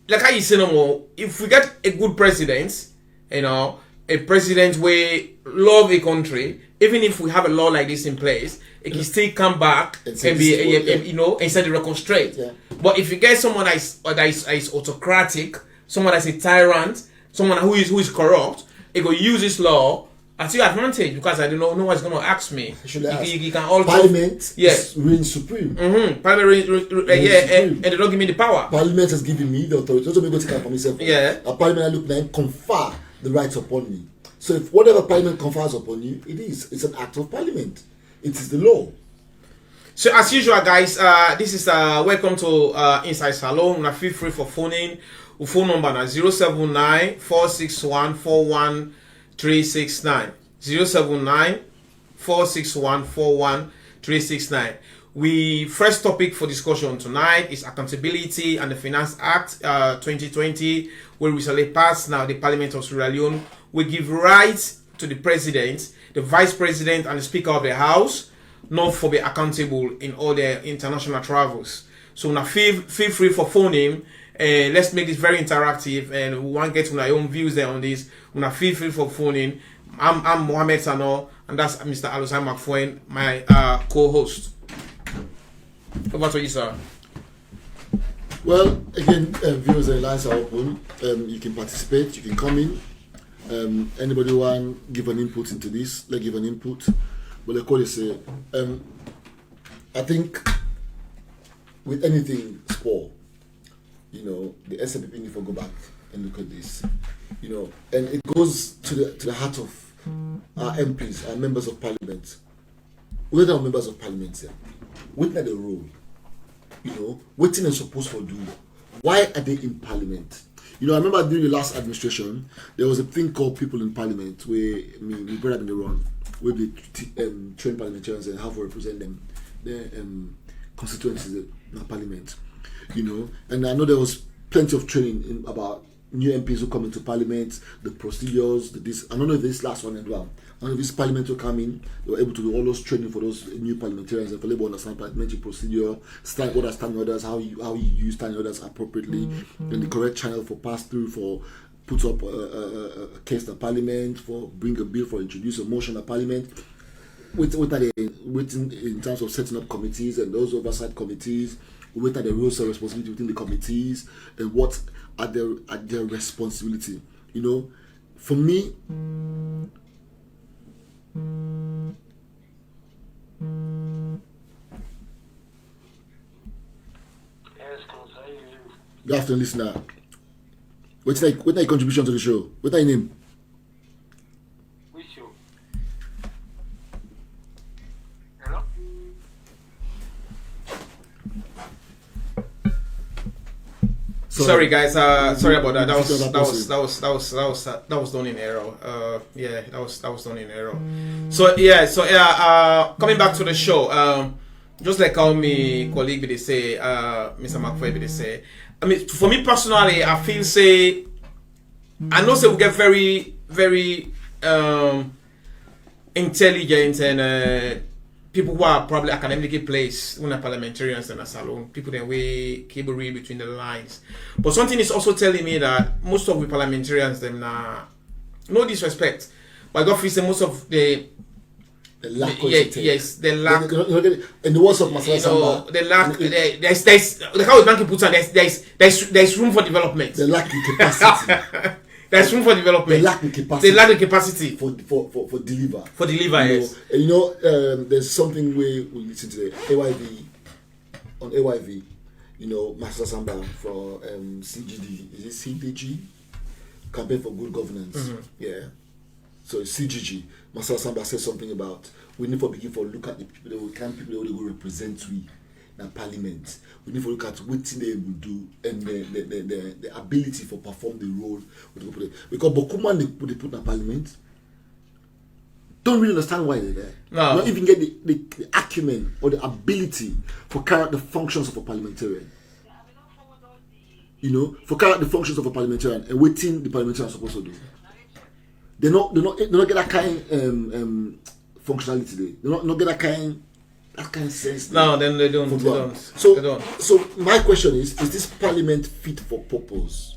like how you say no more. If we get a good president, you know, a president where love a country, even if we have a law like this in place, it can still come back and be, you know, instead of reconstruct. Yeah. But if you get someone that is autocratic, someone that's a tyrant, someone who is corrupt, it will use this law at your advantage, because I don't know, no one's going to ask me. You can also, Parliament reigns supreme. Parliament and they don't give me the power. Parliament has given me the authority. Also, me go take care for myself. Yeah. A Parliament I look like confer the rights upon me. So if whatever Parliament confers upon you, it's an act of Parliament. It is the law. So as usual, guys, this is welcome to Inside Salone. Now feel free for phoning. Our phone number now 079 461 41369. 079 461 41369. We first topic for discussion tonight is accountability and the Finance Act 2020, where we recently passed now the Parliament of Sierra Leone. We give rights to the President, the Vice President, and the Speaker of the House, not for be accountable in all their international travels. So now feel free for phoning. Let's make this very interactive, and we want to get my own views there on this. Now feel free for phoning. I'm Mohammed Sannoh, and that's Mr. Alusine MacFoy, my co-host. Over to you, sir. Well, again, viewers and lines are open. You can participate. You can come in. Anybody want give an input into this? Let's give an input. But like what you say, I think with anything sport, you know, the SAPP need to go back and look at this, you know, and it goes to the heart of our MPs, our members of Parliament. We're our members of Parliament here. What are the role? You know, what thing are supposed to do? Why are they in Parliament? You know, I remember during the last administration, there was a thing called People in Parliament, where we brought up in the run, where they train parliamentarians and have to represent them, their constituencies in Parliament. You know, and I know there was plenty of training about new MPs who come into Parliament, the procedures, this. I don't know if this last one as well. I don't know if this Parliament will come in, they were able to do all those training for those new parliamentarians and for them to understand parliamentary procedure, standing orders, how you use standing orders appropriately, and the correct channel for pass through, for put up a case to Parliament, for bring a bill, for introduce a motion to Parliament. What are they waiting in terms of setting up committees and those oversight committees? What are the roles and responsibility within the committees, and what are their responsibility? You know, for me, good afternoon, listener. What's your contribution to the show? What's your name? Which show? Hello? Sorry guys, sorry about that. That was done in error. Yeah, that was done in error. So coming back to the show, just like how my colleague they say, Mr. MacFoy they say. I mean, for me personally, I feel I know we get very, very intelligent and people who are probably academically placed, when are parliamentarians and a salon, people that we cable read between the lines. But something is also telling me that most of the parliamentarians, them no disrespect, but I got to say most of the lack yes, the lack. In the words of Masala Samba, the lack. There's like how Banky puts on. There's room for development. The lack of capacity. There's room for development. They lack the capacity. They lack the capacity for deliver. For deliver, yes. You know, there's something we listen to the AYV on AYV. You know, Master Samba for CGD. Is it CDG? Campaign for Good Governance. Mm-hmm. Yeah. So CGG. Master Samba says something about we need to begin for look at the people that we can people that will represent we in Parliament. We need to look at what they will do and the ability for perform the role. Because Bokuma they put in Parliament. don't really understand why they're there. No. Not even get the acumen or the ability for carry out the functions of a parliamentarian. You know, for carry out the functions of a parliamentarian and waiting the parliamentarian supposed to do. They not get that kind functionality. They not get that kind sense. No, then they don't. So my question is this parliament fit for purpose?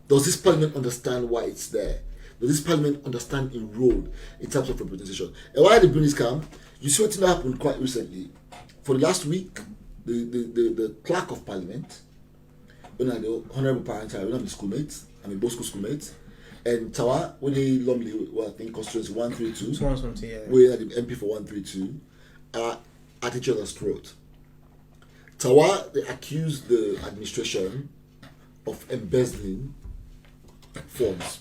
Does this parliament understand why it's there? Does this parliament understand its role in terms of representation? And why the bring this come? You see what happened quite recently. For the last week, the clerk of parliament, when I the honourable parent, when I'm schoolmates, I'm a both schoolmates, and Tawa, when they normally, well, I think constituency 132, where the MP for 132, are at each other's throat. Tawa, they accused the administration of embezzling funds.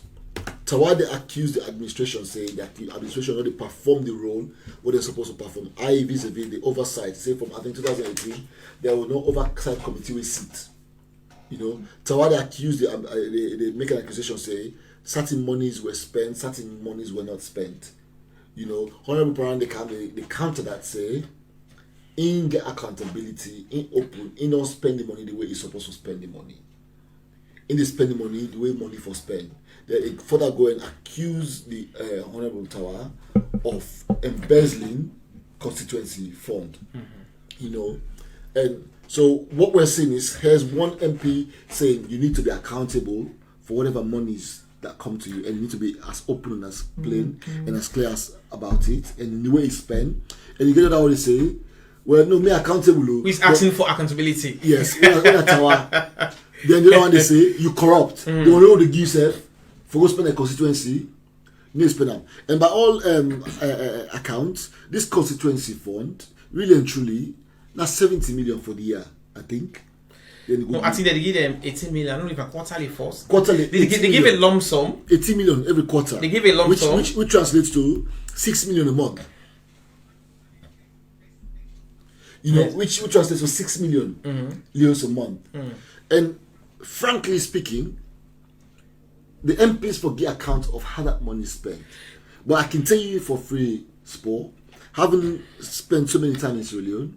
Tawa, they accused the administration, saying that the administration already performed the role what they're supposed to perform. I vis-a-vis the oversight, say from I think 2018, there was no oversight committee with seat. You know, Tawa, they accused, they make an accusation, say certain monies were spent, certain monies were not spent. You know, Honorable Brown, they counter that, say, in get accountability, in open, in not spend the money the way you're supposed to spend the money. In the spend the money the way money for spend. They further go and accuse the Honorable Tawa of embezzling constituency fund. You know, and so what we're seeing is here's one MP saying you need to be accountable for whatever monies that come to you, and you need to be as open and as plain and as clear as about it, and the way you spend. And you get that what they say, well, no, me accountable. Who's asking for accountability? Yes, when Tawa. Then the other one they say you corrupt. They don't know the give yourself for go spend a constituency. You need to spend them. And by all accounts, this constituency fund really and truly that's 70 million for the year, I think. No, I think they give them 18 million. I don't know if a quarterly first. Quarterly. They give a lump sum. 18 million every quarter. They give a lump sum. Which translates to 6 million a month. You know, which translates to 6 million euros a month. And frankly speaking, the MPs forget account of how that money is spent. But I can tell you for free, Spur, having spent so many times in Sierra Leone,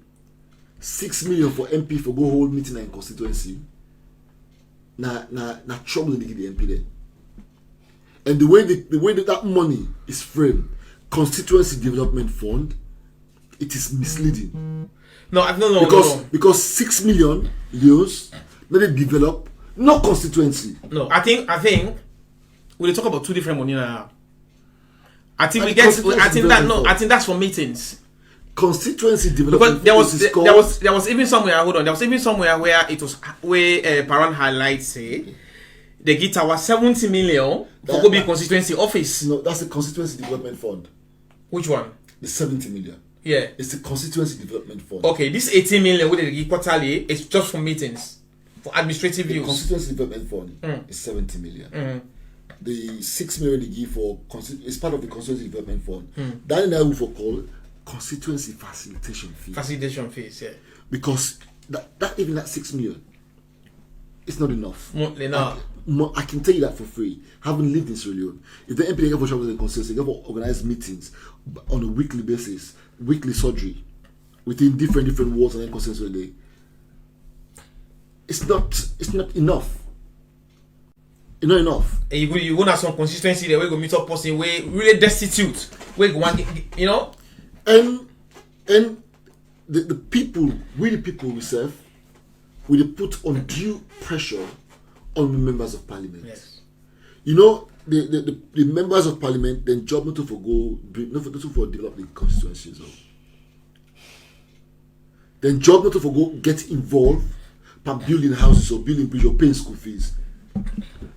6 million for MP for go hold meeting and constituency. Na trouble they give the MP there. And the way that money is framed, constituency development fund, it is misleading. No. Because 6 million euros, not they develop, no constituency. No, I think we talk about two different money now. I think that's for meetings. Constituency development. Because there was even somewhere. Hold on. There was even somewhere where it was where Paran highlights say they get our 70 million for go be constituency office. No, that's the constituency development fund. Which one? The 70 million. Yeah, it's the constituency development fund. Okay, this 18 million we they give quarterly is just for meetings, for administrative use. The constituency development fund is 70 million. The 6 million they give for is part of the constituency development fund. That is now for called constituency facilitation fee. Facilitation fees, yeah. Because that even that 6 million, it's not enough. Monthly, no. I can tell you that for free. Having lived in Sierra Leone, if the MP they go for the constituency, they go for organized meetings on a weekly basis, weekly surgery within different wards and then constituency a day. It's not enough. It's not enough. And you gonna have some consistency there where you go meet up person where really destitute, where you want, you know. And the people we serve, we put undue pressure on the members of parliament. Yes. You know, the members of parliament then job not to for develop the constituencies. Then job not to get involved by building houses or building bridges or paying school fees.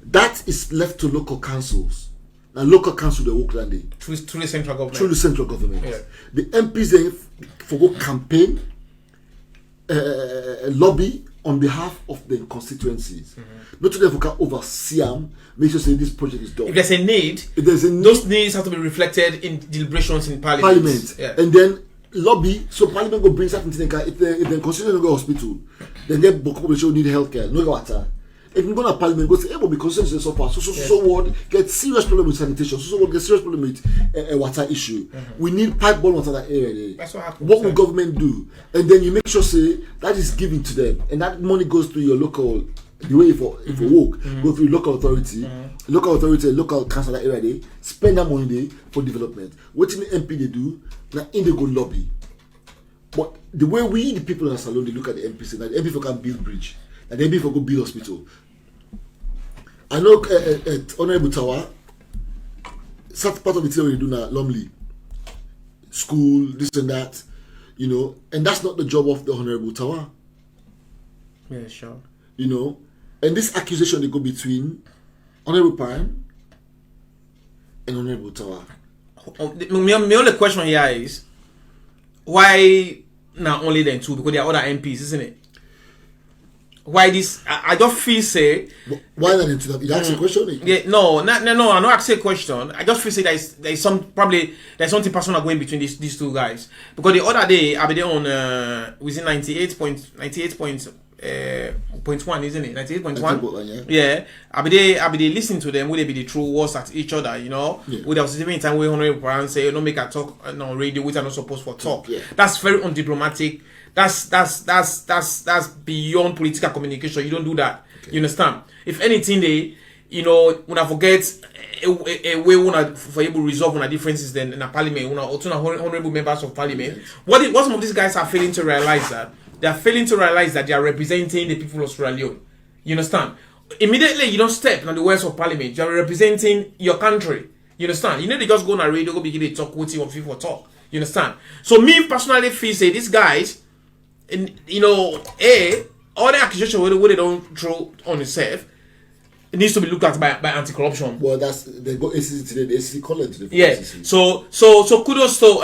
That is left to local councils. And local council they work that day. Through the central government. Through the central government. Yeah. The MPs then for campaign, lobby on behalf of the constituencies. Not to them oversee them, make sure say this project is done. If there's a need, those needs have to be reflected in deliberations in parliament. Yeah. And then lobby, so parliament go bring certain things. If the constituency go hospital, then they book up the show need healthcare, no water. If you go to parliament, go say, hey, but because so far, so what get serious problem with sanitation, so what get serious problem with a water issue. We need pipe borne water that area. That's what happens. What will government do? And then you make sure say that is given to them, and that money goes to your local. The way if you walk, go through local authority, local council that area they spend that money there for development. What in the MP they do, now in they go lobby. But the way we the people in the salon they look at the MP say that the MP can build bridge, and the MP go build hospital. I know at Honorable Tower, such part of the thing we do now, Lumley, school, this and that, you know, and that's not the job of the Honorable Tower. Yeah, sure. You know. And this accusation they go between Honorable Pine and Honorable Tower. My only question here is why not only them two? Because there are other MPs, isn't it? Why this? I just feel say. Why not them two? You ask a question? Yeah, no. I'm not asking a question. I just feel say there's something personal going between these two guys. Because the other day I be there on within 98.1, isn't it? 98.1. Yeah. I be there listening to them. Would they be the true words at each other? You know. Yeah. Would there was even time where Honorable Brown say, "No make a talk on radio, which are not supposed for talk." Yeah. That's very undiplomatic. That's beyond political communication. You don't do that. Okay. You understand? If anything, they, you know, when I forget a way for able to resolve on differences then in a parliament, honorable members of parliament. What some of these guys are failing to realize that they are failing to realize that they are representing the people of Sierra Leone. You understand? Immediately, you don't step on the words of parliament. You are representing your country. You understand? You know they just go on a radio, go begin to talk with you or people talk. You understand? So me personally feel say these guys. And you know, all the accusations where they don't throw on itself, it needs to be looked at by anti-corruption. Well, that's they go ACC today. The ACC call it to the ACC. So kudos to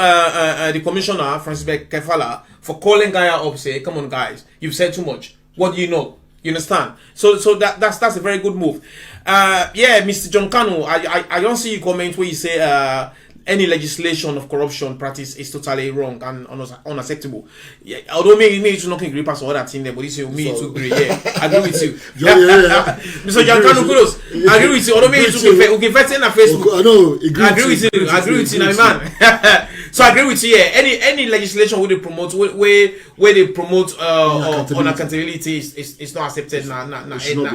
the commissioner Francis Kefala for calling Gaia up. Say, come on, guys, you've said too much. What do you know? You understand? So that's a very good move. Yeah, Mr. John Kanu, I don't see you comment where you say any legislation of corruption practice is totally wrong and unacceptable. Yeah, although maybe to not agree past all that thing there, but this is me to agree. Yeah, I agree with you. Mr. John Kanu, kudos. I agree with you. Although maybe to give first in a Facebook. I know. I agree with you. I agree with you, man. So I agree with you. Yeah, any legislation where they promote on accountability is not accepted in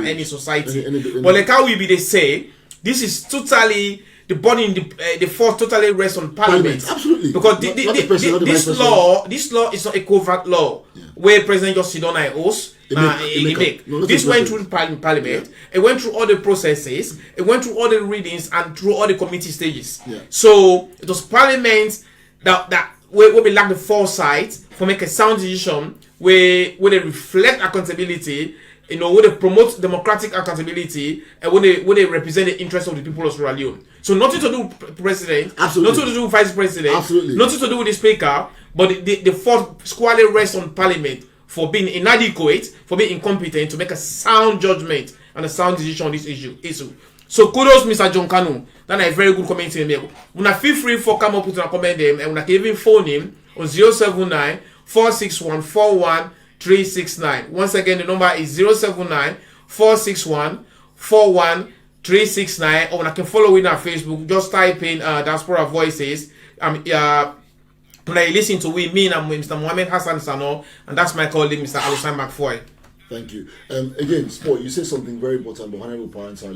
any society. But like how we be they say, this is totally. The body in the force totally rests on parliament. Absolutely. Because this law is not a covert law where president just sit on a host. This went through parliament. Yeah. It went through all the processes. It went through all the readings and through all the committee stages. Yeah. So it was parliament that where we lack the foresight for make a sound decision where they reflect accountability. You know, where they promote democratic accountability and when they represent the interests of the people of Sierra Leone. So nothing to do with president, absolutely. Nothing to do with vice president, absolutely. Nothing to do with the speaker, but the fault squarely rests on parliament for being inadequate, for being incompetent to make a sound judgment and a sound decision on this issue. So kudos, Mr. John Kanu. That's a very good comment in there. When I feel free for come up with a comment them and when I can even phone him on 079 461 41-369. Once again, the number is 079-461-41-369. Or when I can follow in our Facebook, just type in Diaspora Voices. When I listen to me and Mr. Mohammed Hassan Sannoh, and that's my colleague, Mr. Alusine MacFoy. Thank you. Again, Sport, you say something very important, but honorable parents are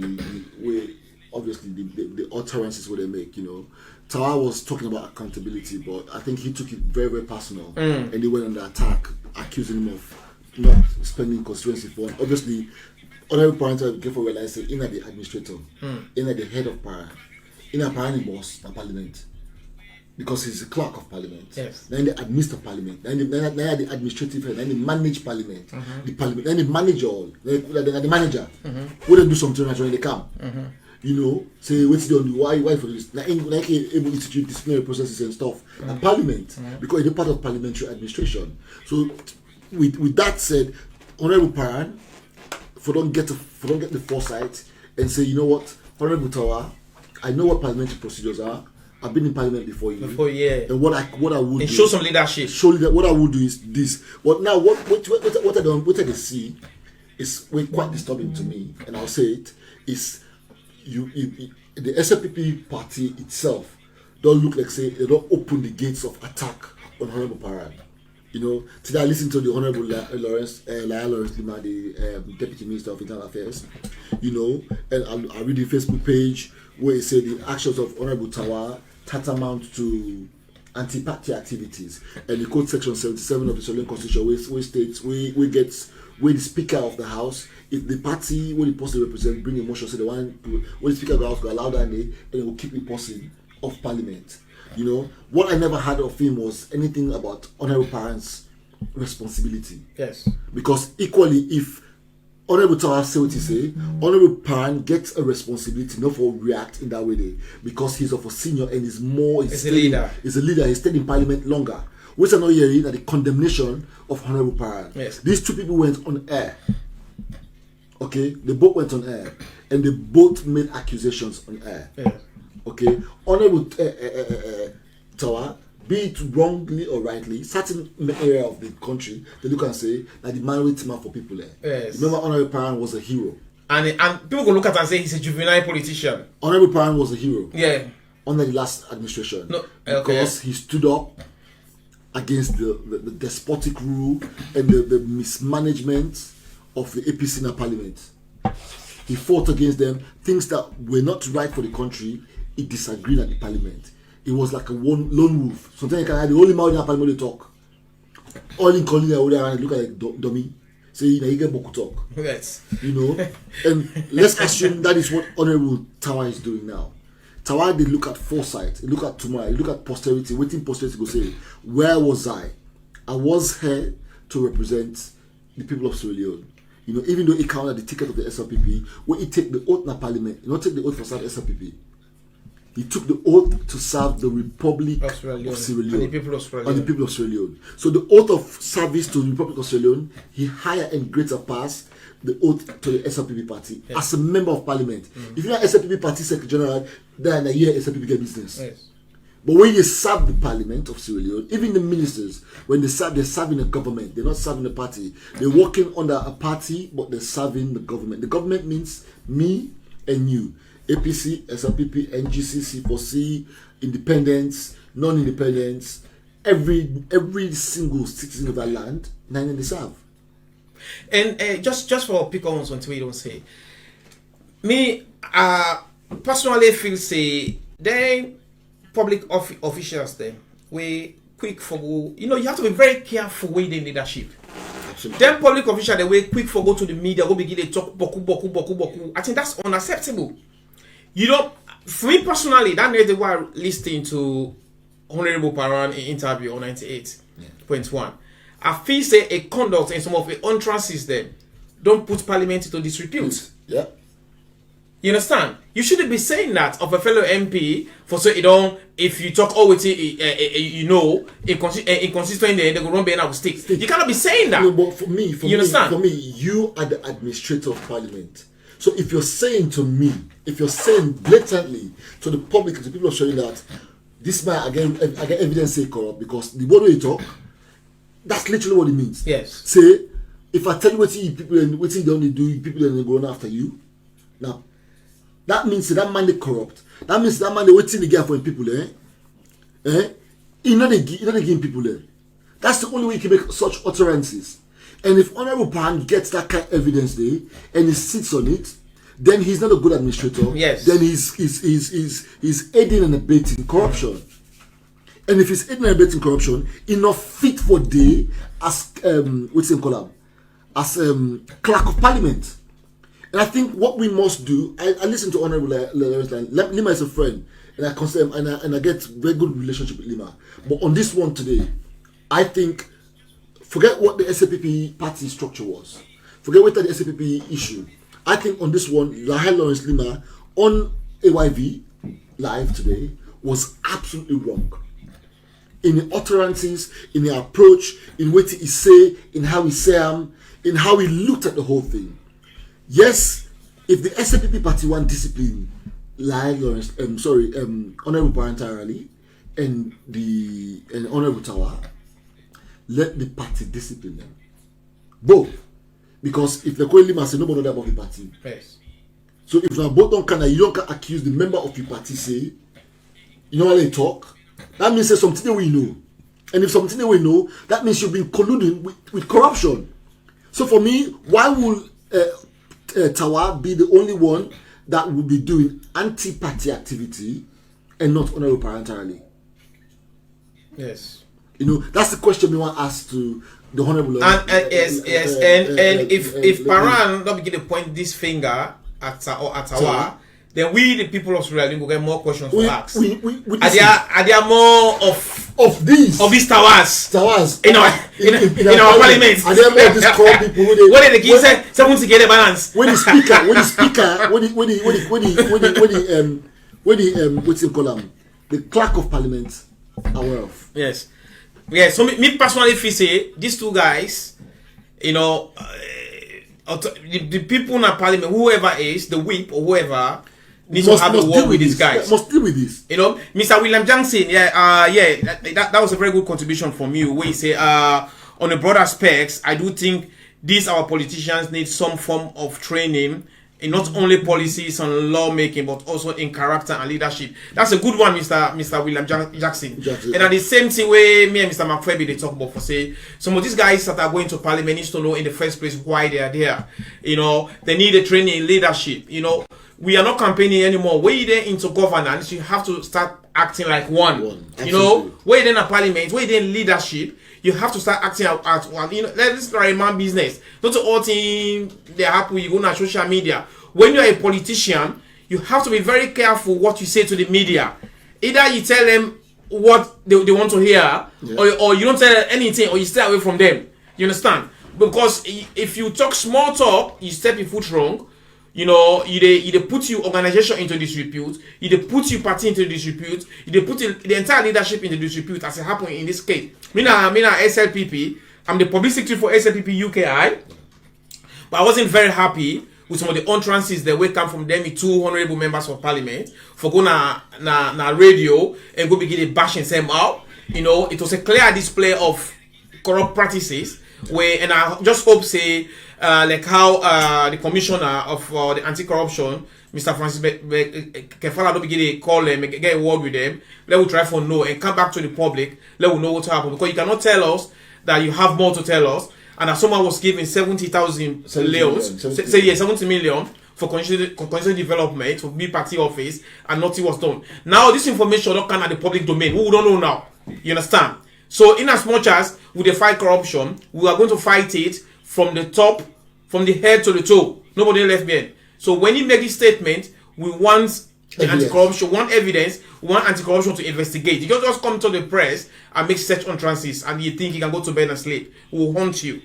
obviously the utterances what they make, you know. Tawa was talking about accountability, but I think he took it very, very personal, and he went on the attack, accusing him of not spending constituency fund. Obviously, honorable parents are careful realize in the administrator, in the head of para, in a party boss of parliament, because he's the clerk of parliament. Yes. Then the administrator of parliament, then the administrative head, then the manage parliament, the parliament, then the manager, the manager. When they do something naturally, they come. You know, say what's done, why for this? Like able to institute disciplinary processes and stuff. And parliament, because it's a part of parliamentary administration. So with that said, honorable Paran, for don't get the foresight and say, you know what, honorable Tawa, I know what parliamentary procedures are. I've been in parliament before you. And what I would do, show some leadership. What I would do is this. But now what I see is quite disturbing to me, and I'll say it, is the SLPP party itself don't look like, say, they don't open the gates of attack on Honorable Paran. You know, today I listened to the Honorable Lawrence Lima, the Deputy Minister of Internal Affairs, you know, and I read the Facebook page where he said the actions of Honorable Tawa tantamount to anti-party activities, and he quotes section 77 of the SALONE Constitution which states where the Speaker of the House, if the party where the person represent bring a motion, say the one when the Speaker of the House will allow that day, and it will keep the person of Parliament. You know, what I never heard of him was anything about Honorable Parent's responsibility. Yes. Because equally, if Honorable Tawa say what he say, Honorable Parent gets a responsibility not for react in that way there, because he's of a senior and he's a leader. He's a leader. He's stayed in Parliament longer. Which are not hearing that the condemnation of Honorable Parent. Yes. These two people went on air. Okay, they both went on air, and they both made accusations on air. Yes. Okay, Honorable Tawa, be it wrongly or rightly, certain area of the country, they look and say that the man waiting for people there. Yes. Remember, Honorable Parent was a hero. And people go look at and say he's a juvenile politician. Honorable Parent was a hero. Yeah. Under the last administration. No, because he stood up against the despotic rule and the mismanagement of the APC in the Parliament. He fought against them. Things that were not right for the country, he disagreed at the Parliament. It was like a lone wolf. Sometimes you can have the only man in the Parliament to talk. All in calling the other and look like dummy. Say, you get boku talk. Yes. You know? And let's assume that is what Honorable Tawa is doing now. Tawa, they look at foresight, they look at tomorrow, they look at posterity, waiting posterity to go say, where was I? I was here to represent the people of Sierra Leone. You know, even though he counted the ticket of the SLPP, when he take the oath in the Parliament, he not take the oath for serve SLPP. He took the oath to serve the Republic of Sierra Leone. And the people of Sierra Leone. And the people of Sierra Leone. So the oath of service to the Republic of Sierra Leone, he higher and greater pass the oath to the SLPP party as a member of Parliament. If you're not SLPP party secretary general, then a year SLPP get business. Yes. But when you serve the Parliament of Sierra Leone, even the ministers, when they're serving the government. They're not serving the party. They're working under a party, but they're serving the government. The government means me and you. APC, SLPP, NGC, C4C, independents, non-independents, every single citizen of that land, nine they serve. And just for pick on something we don't say. Me, personally feel say they public officials there we quick for go. You know, you have to be very careful with the leadership. Absolutely. Then public officials they way quick for go to the media, go begin to talk boku. I think that's unacceptable. You know, for me personally, that made the one listening to Honorable Paran interview on 98.1. I feel say a conduct in some of the entrances there don't put Parliament into disrepute. Yeah. You understand? You shouldn't be saying that of a fellow MP for so you don't. If you talk always, you know, inconsistent, they go run behind our stick. You cannot be saying that. No, but for me, you are the administrator of Parliament. So if you're saying to me, if you're saying blatantly to the public, to the people showing that this man again, I get evidence say corrupt because the word you talk, that's literally what it means. Yes. Say, if I tell you what you people and what you don't do, people then go on after you. Now, that means that man they corrupt. That means that man they waiting to get for people, He not giving people there. That's the only way you can make such utterances. And if Honorable Pan gets that kind of evidence there and he sits on it, then he's not a good administrator. Yes. Then he's aiding and abetting corruption. And if he's aiding and abetting corruption, enough fit for day as clerk of Parliament. And I think what we must do, I listen to Honorable Lima is a friend, and I consider him, and I get very good relationship with Lima. But on this one today, I think forget what the SAPP party structure was. Forget what the SAPP issue. I think on this one, Lawrence Lima on AYV live today was absolutely wrong. In the utterances, in the approach, in what he say, in how he say in how he looked at the whole thing. Yes, if the SAPP party want discipline, Honorable Parentarally and Honorable Tawa, let the party discipline them. Both. Because if the Koyi Lima say nobody know about the party. Yes. So if now both don't can, you don't can accuse the member of the party say, you know how they talk. That means there's something that we know, and if something that we know, that means you've been colluding with corruption. So for me, why will Tawa be the only one that will be doing anti-party activity and not honorable parental? Yes. You know, that's the question we want to ask to the honorable. And if Paran don't begin to point this finger at Tawa, then we the people of Sierra Leone will get more questions to ask. Are there more of these towers in our parliament? Are there more of these corrupt people? What did the king say? Someone to get a balance. When the what's it called? The clerk of parliament aware of. Yes. So me personally feel say these two guys, you know, the people in the parliament, whoever is the whip or whoever, needs to have a word with these guys. Must deal with this. You know, Mr. William Johnson, that was a very good contribution from you. Where you say, on a broader specs, I do think these our politicians need some form of training in not only policies on lawmaking but also in character and leadership. That's a good one, Mr. William Jackson. And at the same thing way me and Mr. MacFoy they talk about for say some of these guys that are going to parliament need to know in the first place why they are there. You know, they need a training in leadership. You know, we are not campaigning anymore. When you're into governance, you have to start acting like one. You know, when you're in a parliament, when you're in leadership, you have to start acting as one. You know, this is a man business. Not all things they happen. You go on social media. When you're a politician, you have to be very careful what you say to the media. Either you tell them what they want to hear, or you don't tell them anything, or you stay away from them. You understand? Because if you talk small talk, you step your foot wrong. You know, they put your organization into disrepute, they put your party into disrepute, they put the entire leadership into disrepute, as it happened in this case. Me na SLPP, I'm the public secretary for SLPP UKI, but I wasn't very happy with some of the utterances that will come from them, 2 honorable members of parliament, for go na radio and go begin bashing them out. You know, it was a clear display of corrupt practices. And I just hope say like how the commissioner of the anti-corruption, Mr. Francis Kefala, don't begin to call them, get a word with them. Let us try for no and come back to the public. Let us know what happened, because you cannot tell us that you have more to tell us. And as someone was given 70,000 leos, 70 million for constitutional development for B party office, and nothing was done. Now this information don't come at the public domain. We don't know now. You understand? So in as much as we fight corruption, we are going to fight it from the top, from the head to the toe. Nobody left behind. So when you make this statement, we want the anti-corruption, we want evidence, we want anti-corruption to investigate. You don't just come to the press and make such utterances and you think you can go to bed and sleep. We will haunt you.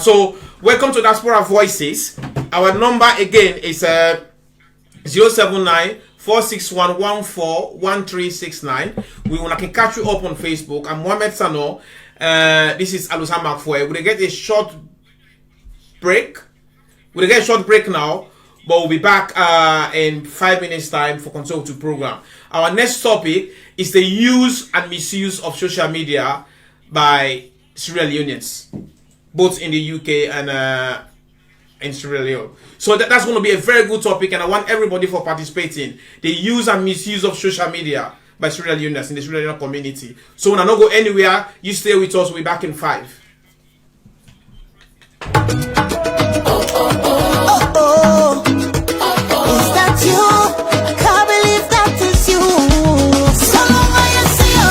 So welcome to Diaspora Voices. Our number again is 079 461141369. We want to catch you up on Facebook. I'm Mohammed Sannoh. This is Alusine MacFoy. We'll get a short break. We'll get a short break now, but we'll be back in 5 minutes time for consultative program. Our next topic is the use and misuse of social media by Sierra Leoneans, both in the UK and in Sierra Leone. So that's going to be a very good topic, and I want everybody for participating. The use and misuse of social media by Sierra Leoneans in the Sierra Leone community. So when I don't go anywhere, you stay with us. We'll be back in 5. Is that you? I can't believe that is you. So long I see you.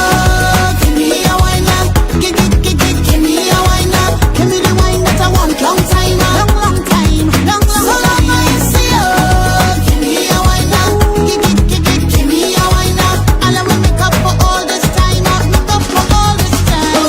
Give me a wine up. Give me a wine up. Give me the wine that I want. Long time, long time. So long I see you. Give me a wine up. Give me a wine up. And I will make up for all this time. Make up for all this time.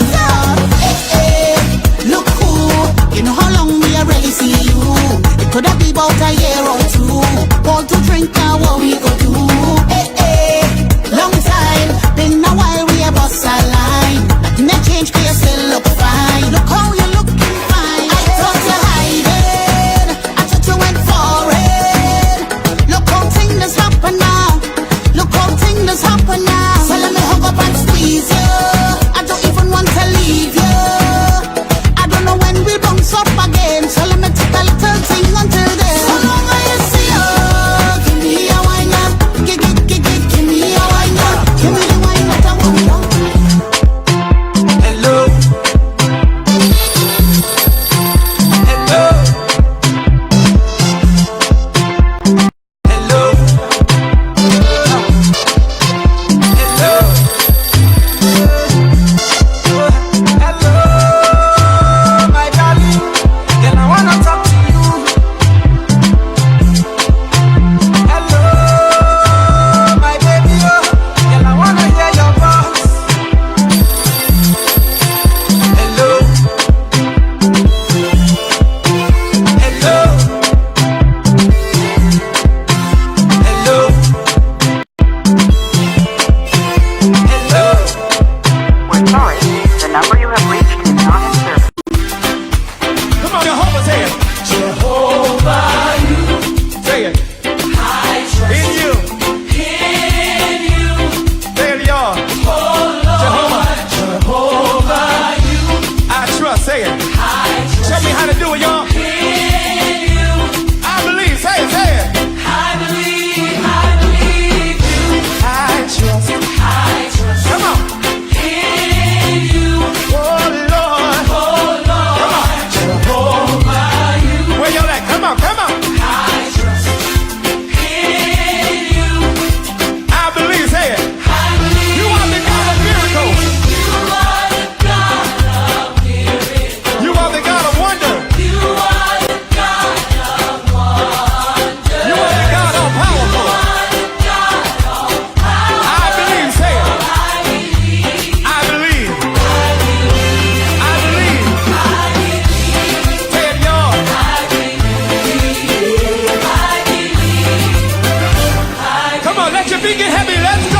big and heavy, let's go,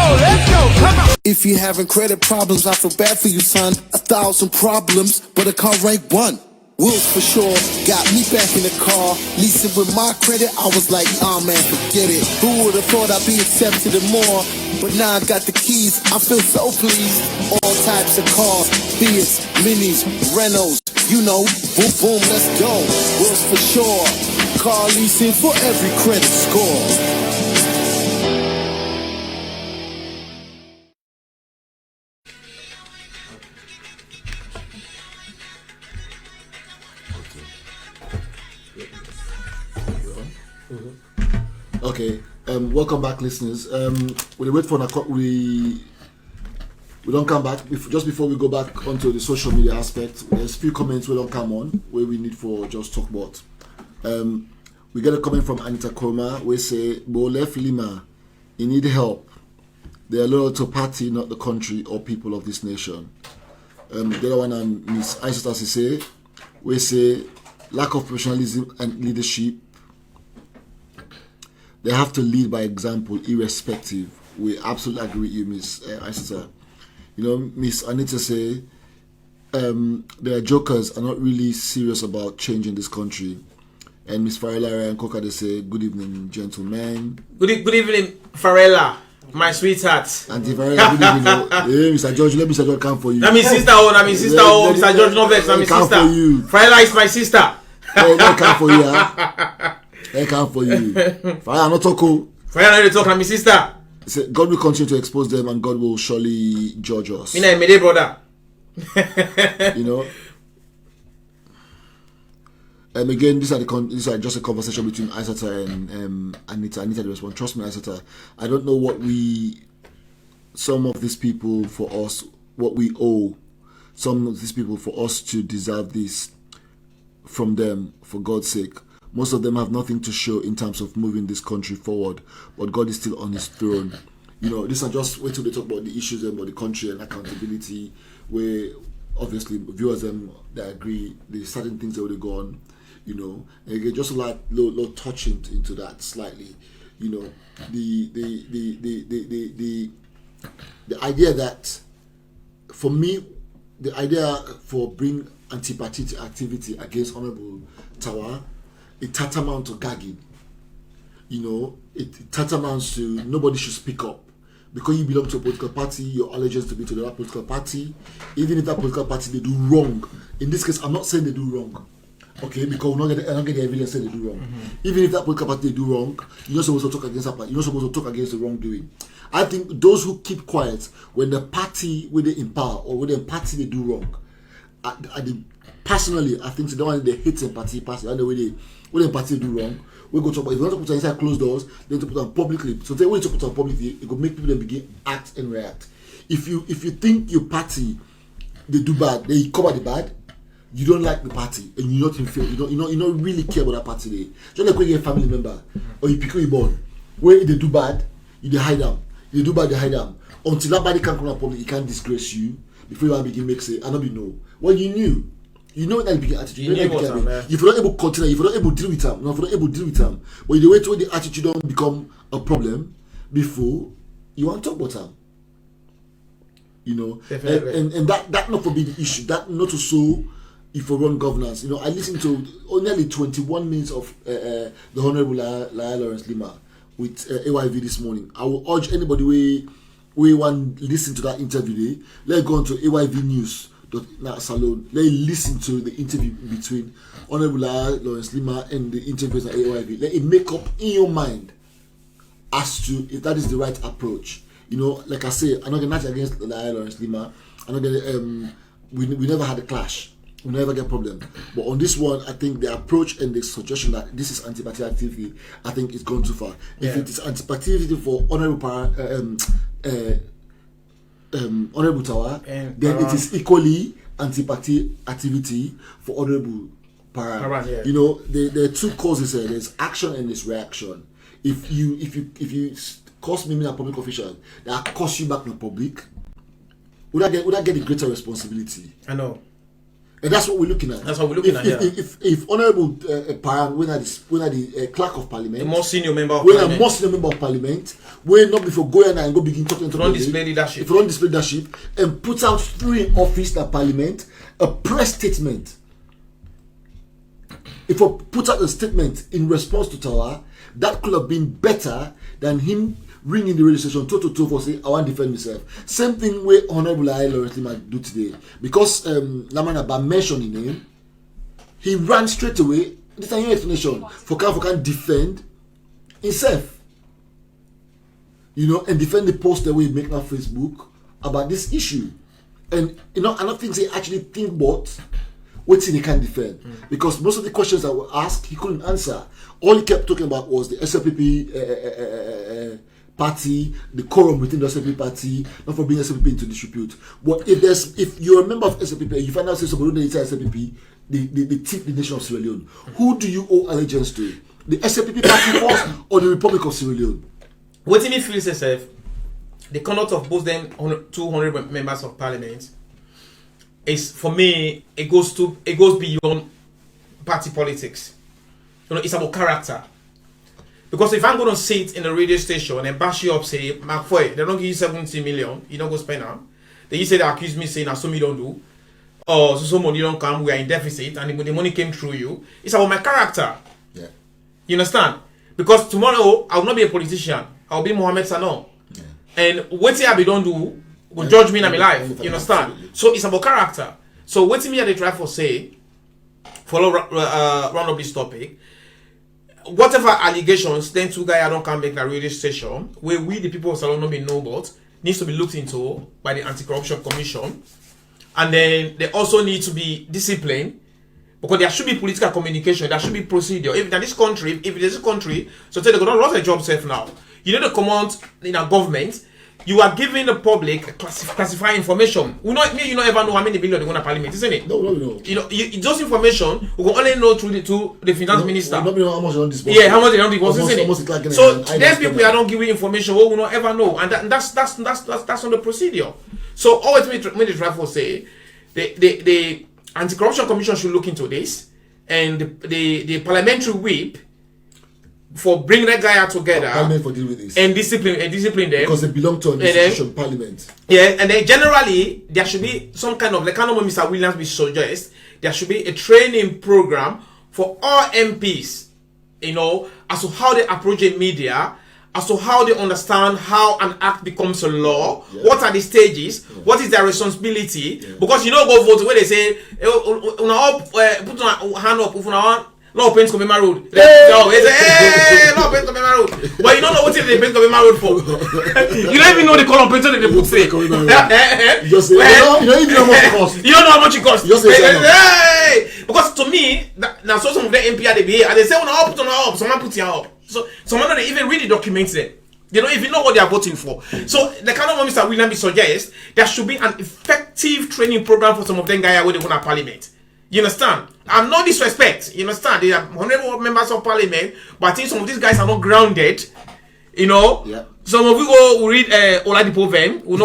come on. If you having credit problems, I feel bad for you, son. 1,000 problems, but a car rank 1. Wheels for sure, got me back in the car. Leasing with my credit, I was like, man, forget it. Who would've thought I'd be accepted and more? But now I got the keys, I feel so pleased. All types of cars, Fiats, Minis, Renaults, you know, boom, boom, let's go. Wheels for sure, car leasing for every credit score. Okay, welcome back, listeners. We wait for we don't come back. Just before we go back onto the social media aspect, there's a few comments we don't come on where we need for just talk about. We get a comment from Anita Koma. We say, Bolef Lima, you need help. They are loyal to party, not the country or people of this nation. The other one, Miss Aisha say, we say, lack of professionalism and leadership. They have to lead by example, irrespective. We absolutely agree with you, Miss Aisha. You know, Miss Anita say, the jokers are not really serious about changing this country. And Miss Farella and Coca, they say, good evening, gentlemen. Good evening, Farella, my sweetheart. Auntie Farella, good evening. Hey, Mr. George, let Mr. George come for you. That means sister, Mr. George, no vex, that means sister. For you. Farella is my sister. Hey, they come for you, huh? They come for you. Farella, not talk. Farella, not talk, my sister. Say, God will continue to expose them and God will surely judge us. Me na my brother. You know? Again, these are just a conversation between Isata and Anita. Anita, the response. Trust me, Isata. I don't know what some of these people for us, what we owe some of these people for us to deserve this from them, for God's sake. Most of them have nothing to show in terms of moving this country forward, but God is still on his throne. You know, these are just wait till they talk about the issues about the country and accountability, where obviously viewers they agree there's certain things that would go on. You know, and again, just like low touching into that slightly, you know, the idea that, for me, the idea for bring anti-party activity against Honorable Tawa, it tantamount to gagging. You know, it tantamounts to nobody should speak up. Because you belong to a political party, your allegiance to be to the other political party, even if that political party they do wrong. In this case, I'm not saying they do wrong. Okay, because we're not get the evidence saying they do wrong. Even if that political party they do wrong, you're not supposed to talk against that party. You're not supposed to talk against the wrongdoing. I think those who keep quiet when the party when they in power or when the party they do wrong, personally, I think the one they hate the party, and the way they when the party do wrong, we go talk about. If you want to put it inside closed doors, then to put it on publicly. So when you put it on publicly, it will make people then begin act and react. If you think your party they do bad, they cover the bad. You don't like the party and you're not in favor. You don't really care about that party. There, just like when you're a family member or you pick who you born, where they do bad, you hide them. You do bad, they hide them. Until that body can't come out public, it can't disgrace you. Before you begin make say, I don't be know. Well, you knew that begin attitude. If you're not able to continue, if you're not able to deal with them, if you're not able to deal with them, but the way to the attitude don't become a problem before you want to talk about them. You know, and that not for be the issue. That not to so. If we run governance, you know, I listened to nearly 21 minutes of the Honorable Laya Lawrence Lima with AYV this morning. I will urge anybody we want to listen to that interview. Let's go on to AYV News. SALONE. Let's listen to the interview between Honorable Laya Lawrence Lima and the interviewers at AYV. Let it make up in your mind as to if that is the right approach. You know, like I say, I'm not going to against Laya Lawrence Lima. I'm not going to. We never had a clash. We never get problem. But on this one, I think the approach and the suggestion that this is anti-party activity, I think it's gone too far. Yeah. If it is anti-party activity for Honorable Tawa, then it is equally anti-party activity for Honorable Para. Yeah. You know, there are two causes here. There's action and there's reaction. If you cost me a public official, that cost you back in the public, would I get a greater responsibility? I know. And that's what we're looking at. That's what we're looking at. If Honourable Paran, when the Clerk of Parliament, the most senior member of Parliament, most senior member of Parliament, when not before going and go begin talking to don't display leadership. If you don't display leadership and put out through in office at Parliament a press statement. If you put out a statement in response to Tawa, that could have been better than him ringing the radio station to for say I want to defend myself. Same thing where Honourable Lawrence might do today. Because Lamana by mentioning him, he ran straight away. This is an explanation for can defend himself. You know, and defend the post that we make on Facebook about this issue. And you know, another thing they actually think about what he can defend. Because most of the questions that were asked, he couldn't answer. All he kept talking about was the SLPP party, the quorum within the SLPP party, not for being SLPP into disrepute. But if you're a member of SLPP and you find out somebody inside SLPP, they tip the nation of Sierra Leone. Who do you owe allegiance to? The SLPP party first or the Republic of Sierra Leone? What he feels yourself, the conduct of both them 200 members of parliament is, for me, it goes beyond party politics. You know, it's about character. Because if I'm going to sit in a radio station and bash you up, say, MacFoy, they don't give you 70 million, you don't go spend them. Then you say they accuse me saying, so me don't do. Or so money don't come, we are in deficit, and the money came through you. It's about my character. Yeah. You understand? Because tomorrow, I will not be a politician. I will be Mohammed Sannoh. Yeah. And what I be don't do will judge me in my life. You understand? Absolutely. So it's about character. So what me they try for say, follow round up this topic. Whatever allegations, then two guys don't come make a radio station where we the people of Salone not be know about needs to be looked into by the Anti-Corruption Commission, and then they also need to be disciplined because there should be political communication, there should be procedure. If in this country, if there's a country, so say they don't lose their job safe now. You know the command in a government. You are giving the public classified information. You don't ever know how many billion they want to parliament, isn't it? No. You know, those information we will only know through the finance minister. How much they don't dispose. Yeah, how much they don't dispose, isn't it? Like so there's people who are not giving information we will not ever know, and that's not the procedure. So always when the traffic say the Anti-Corruption Commission should look into this, and the parliamentary whip for bringing that guy out together for deal with this. and discipline them because they belong to an institution, parliament. Yeah, and then generally there should be some kind of, like kind of what Mr. Williams will suggest, there should be a training program for all MPs, you know, as to how they approach the media, as to how they understand how an act becomes a law, what are the stages, what is their responsibility, because you know go vote where they say put on hand up if you Law paint Comema Road. No, they say, hey, law paint Comema Road. But you don't know what they paint Comema Road for. You don't even know the color painter they put say. Just say, you don't even know how much it costs. You don't know how much it costs. Just say, hey. Because to me, now so some of the MP they behave, and they say, up, someone put your up. So someone don't even read the documents there. They don't even know what they are voting for. So the kind of what Mr. Williams suggests, there should be an effective training program for some of them guys where they want to parliament. You understand? I'm no disrespect. You understand? They are honorable members of parliament, but I think some of these guys are not grounded. You know? Yeah. Some of you go read Oladipo Vem. We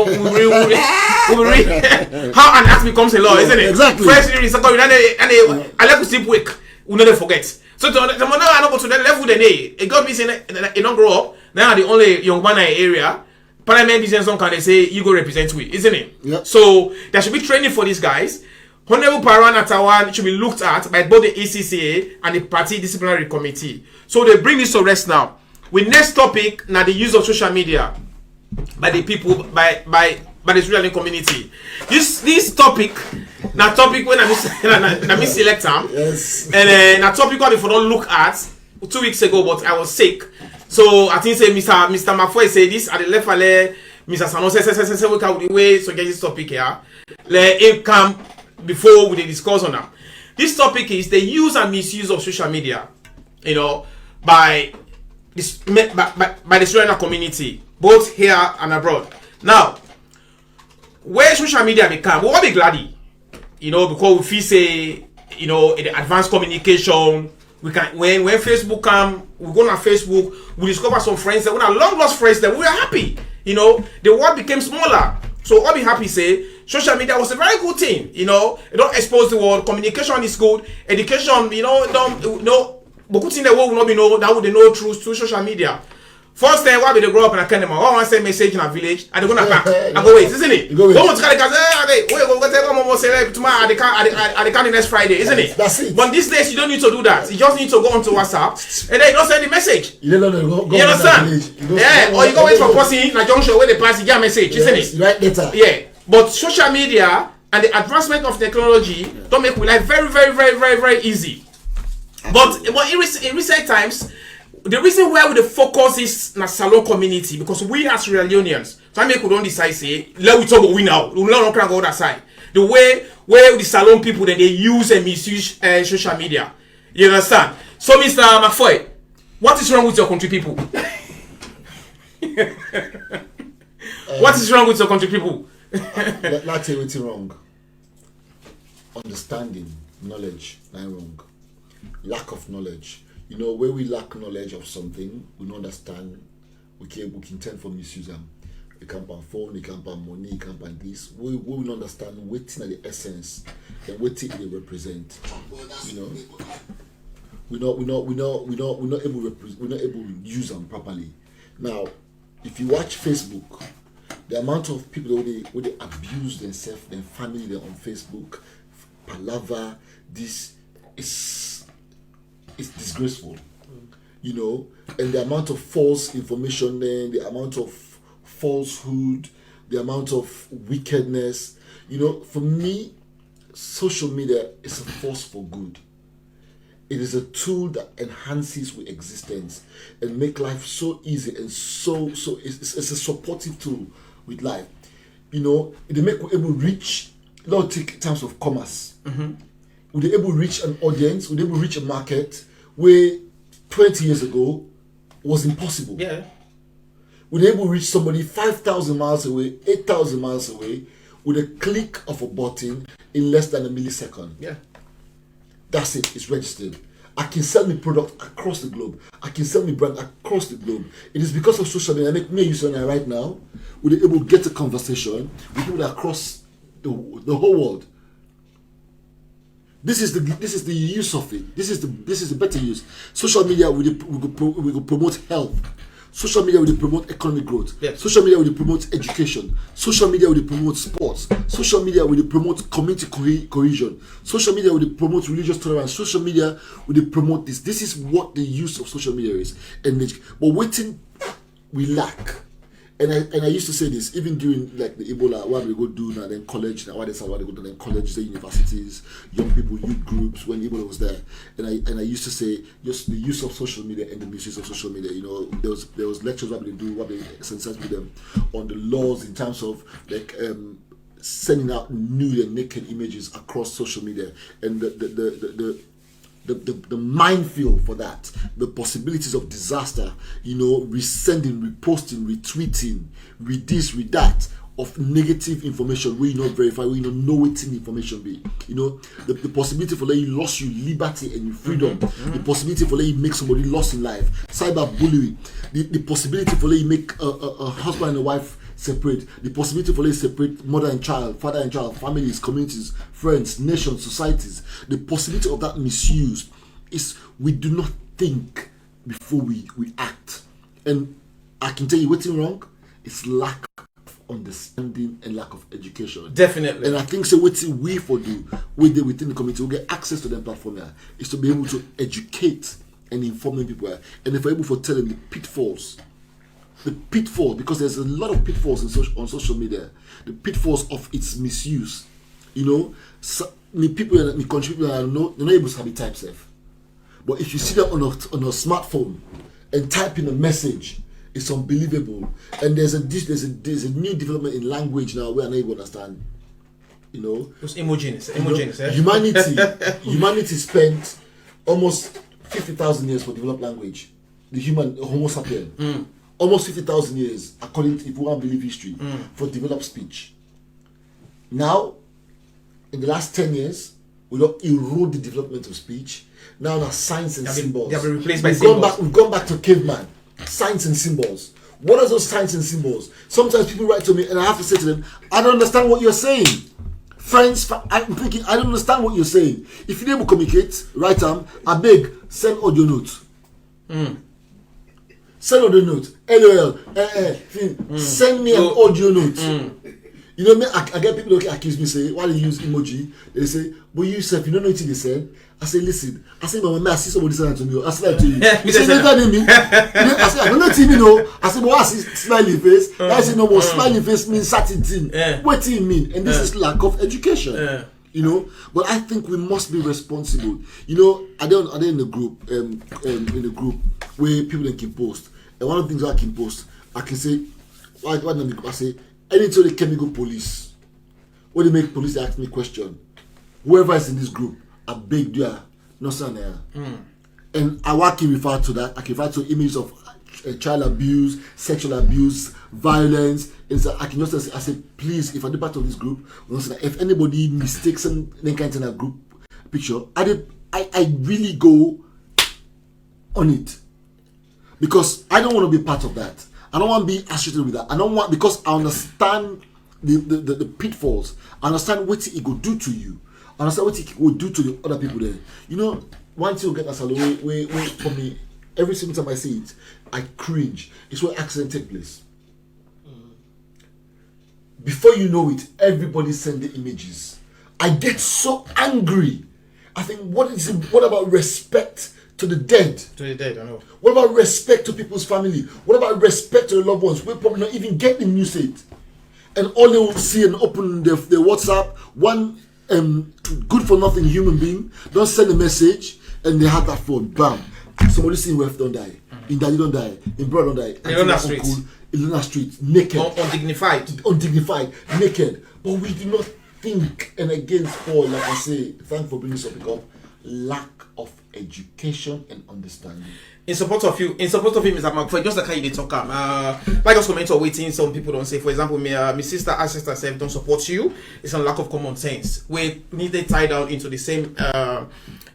read how an act becomes a law, isn't it? Exactly. First read second and I like to sleep wake. We never forget. So the moment I don't go to that level, then it got me saying they don't grow up. Now the only young man in the area. Parliament business don't can they say you go represent we, isn't it? Yeah. So there should be training for these guys. Honorable Paran Atawan should be looked at by both the ECCA and the Party Disciplinary Committee. So they bring this to rest now. With next topic, now the use of social media by the people, by the Sierra Leone community. This topic, now topic when I select them, yes. And a topic what if I don't look at 2 weeks ago, but I was sick. So I think say Mr. MacFoy say this at the left Mr. Sannoh say we can way so get this topic here. Let him come before we discuss on that. This topic is the use and misuse of social media, you know, by the Sierra Leone community, both here and abroad. Now, where social media become, we will be glad, you know, because we feel say, you know, in the advanced communication, we can when Facebook come, we go on Facebook, we discover some friends that we are long lost friends that we are happy, you know, the world became smaller. So I'll be happy say social media was a very good thing. You know, it don't expose the world. Communication is good. Education, you know, but good thing the world will not be know that would they know through social media. First time, why they grow up in a Canada? I want to send message in a village, and they're gonna pack. I go wait, isn't it? Go wait. Wait, go tell one more say tomorrow. I can't next Friday, isn't it? That's it. But these days, you don't need to do that. You just need to go onto WhatsApp, and then you don't send the message. You don't know. You understand? Yeah, or you go wait for person in a junction where they pass, you get a message, isn't it? Right later. Yeah, but social media and the advancement of technology don't make life very, very, very, very, very easy. But in recent times, the reason why we focus is na SALONE community, because we as Sierra Leoneans, so I make we don't decide say let we talk about we now. We not go other side. The way where the SALONE people then they use and misuse social media. You understand? So Mr. MacFoy, what is wrong with your country people? What is wrong with your country people? Let's say what's wrong. Understanding, knowledge, not wrong. Lack of knowledge. You know, where we lack knowledge of something, we don't understand, we can tend for misuse them. You can't buy phone, you can't buy money, you can't buy this. We don't understand what's in the essence and what it represent. You know, we're not able to use them properly. Now, if you watch Facebook, the amount of people where they abuse themselves, their family, they're on Facebook, palaver, this is. It's disgraceful, you know, and the amount of false information then, the amount of falsehood, the amount of wickedness, you know, for me, social media is a force for good. It is a tool that enhances our existence and make life so easy and so it's a supportive tool with life. You know, it make we able to reach, not take terms of commerce. Would they able to reach an audience? Would they able to reach a market where 20 years ago was impossible? Yeah. Would they able to reach somebody 5,000 miles away, 8,000 miles away with a click of a button in less than a millisecond? Yeah. That's it. It's registered. I can sell my product across the globe. I can sell my brand across the globe. It is because of social media. I make me use it right now. We're able to get a conversation with people across the whole world. This is the use of it. This is the better use. Social media we will promote health. Social media will promote economic growth. Yeah. Social media will promote education. Social media will promote sports. Social media will promote community cohesion. Social media will promote religious tolerance. Social media will promote this. This is what the use of social media is. But waiting, we lack. And I used to say this even during like the Ebola, what we go do now, then college, now what they go do, then college, the universities, young people, youth groups, when Ebola was there. And I used to say just the use of social media and the misuse of social media. You know, there was lectures what they do, what they sensitize with them on the laws in terms of like sending out nude and naked images across social media and the minefield for that, the possibilities of disaster, you know, resending, reposting, retweeting, read this, read that, of negative information where you not verify, where you know what information be. You know, the possibility for letting you lose your liberty and your freedom, the possibility for letting you make somebody lost in life, cyberbullying, the possibility for letting you make a husband and a wife separate, the possibility for letting separate mother and child, father and child, families, communities, friends, nations, societies. The possibility of that misuse is we do not think before we act. And I can tell you what's wrong, it's lack of understanding and lack of education. Definitely. And I think so what we for do within the community, we get access to the platform here, is to be able to educate and inform people. And if we're able to tell them the pitfalls, because there's a lot of pitfalls on social media, the pitfalls of its misuse. You know, people in the country people are not able to type safe. But if you see that on a smartphone and type in a message, it's unbelievable. And there's a new development in language now where I'm not able to understand. You know, it's emotions. Humanity spent almost 50,000 years for developed language. The Homo sapien. Almost 50,000 years, according to, if we want to believe history, for developed speech. Now, in the last 10 years, we don't erode the development of speech. Now, science and symbols. They have been replaced by symbols. We've gone back to caveman. Signs and symbols. What are those signs and symbols? Sometimes people write to me and I have to say to them, I don't understand what you're saying. Friends, I'm thinking, I don't understand what you're saying. If you're able to communicate, write them, I beg, send audio notes. Send audio note. LOL. Send me an audio note. You know me, I get people that accuse me, say, why do you use emoji? They say, but you yourself, you don't know what they said. I say, listen. I say, my mama, I see somebody saying that to me. I say that to you. You say, never name me. I say, I don't know what you know. I say, but what is smiley face? I say, no, but smiley face means certain thing. What do you mean? And this is lack of education. You know, but I think we must be responsible. You know, I don't in the group, where people can post. And one of the things I can post, I can say, I say, anytime they chemical police, when they make police, they ask me a question. Whoever is in this group, I beg you, no son there. And I can refer to that. I can refer to images of child abuse, sexual abuse, violence. And so I can just say, I say, please, if I'm part of this group, if anybody mistakes any kind of group picture, I really go on it. Because I don't want to be part of that. I don't want to be associated with that. I don't want, because I understand the pitfalls. I understand what it will do to you. I understand what it will do to the other people there. You know, once you get a salon, where for me, every single time I see it, I cringe. It's where accident take place. Before you know it, everybody send the images. I get so angry. I think, what about respect to the dead? To the dead, I know. What about respect to people's family? What about respect to the loved ones? We probably not even get the news it. And all they will see and open their WhatsApp, one good for nothing human being, don't send a message, and they have that phone, bam. Somebody see wife don't die. In daddy don't die. In brother don't die. In the street. In the street, naked. Undignified, naked. But we do not think, and against Paul, like I say, thank you for bringing something up, lack of education and understanding. In support of him, Mr. MacFoy, just like how you did talk, like us comment or waiting, some people don't say, for example, my sister herself don't support you. It's a lack of common sense. We need to tie down into the same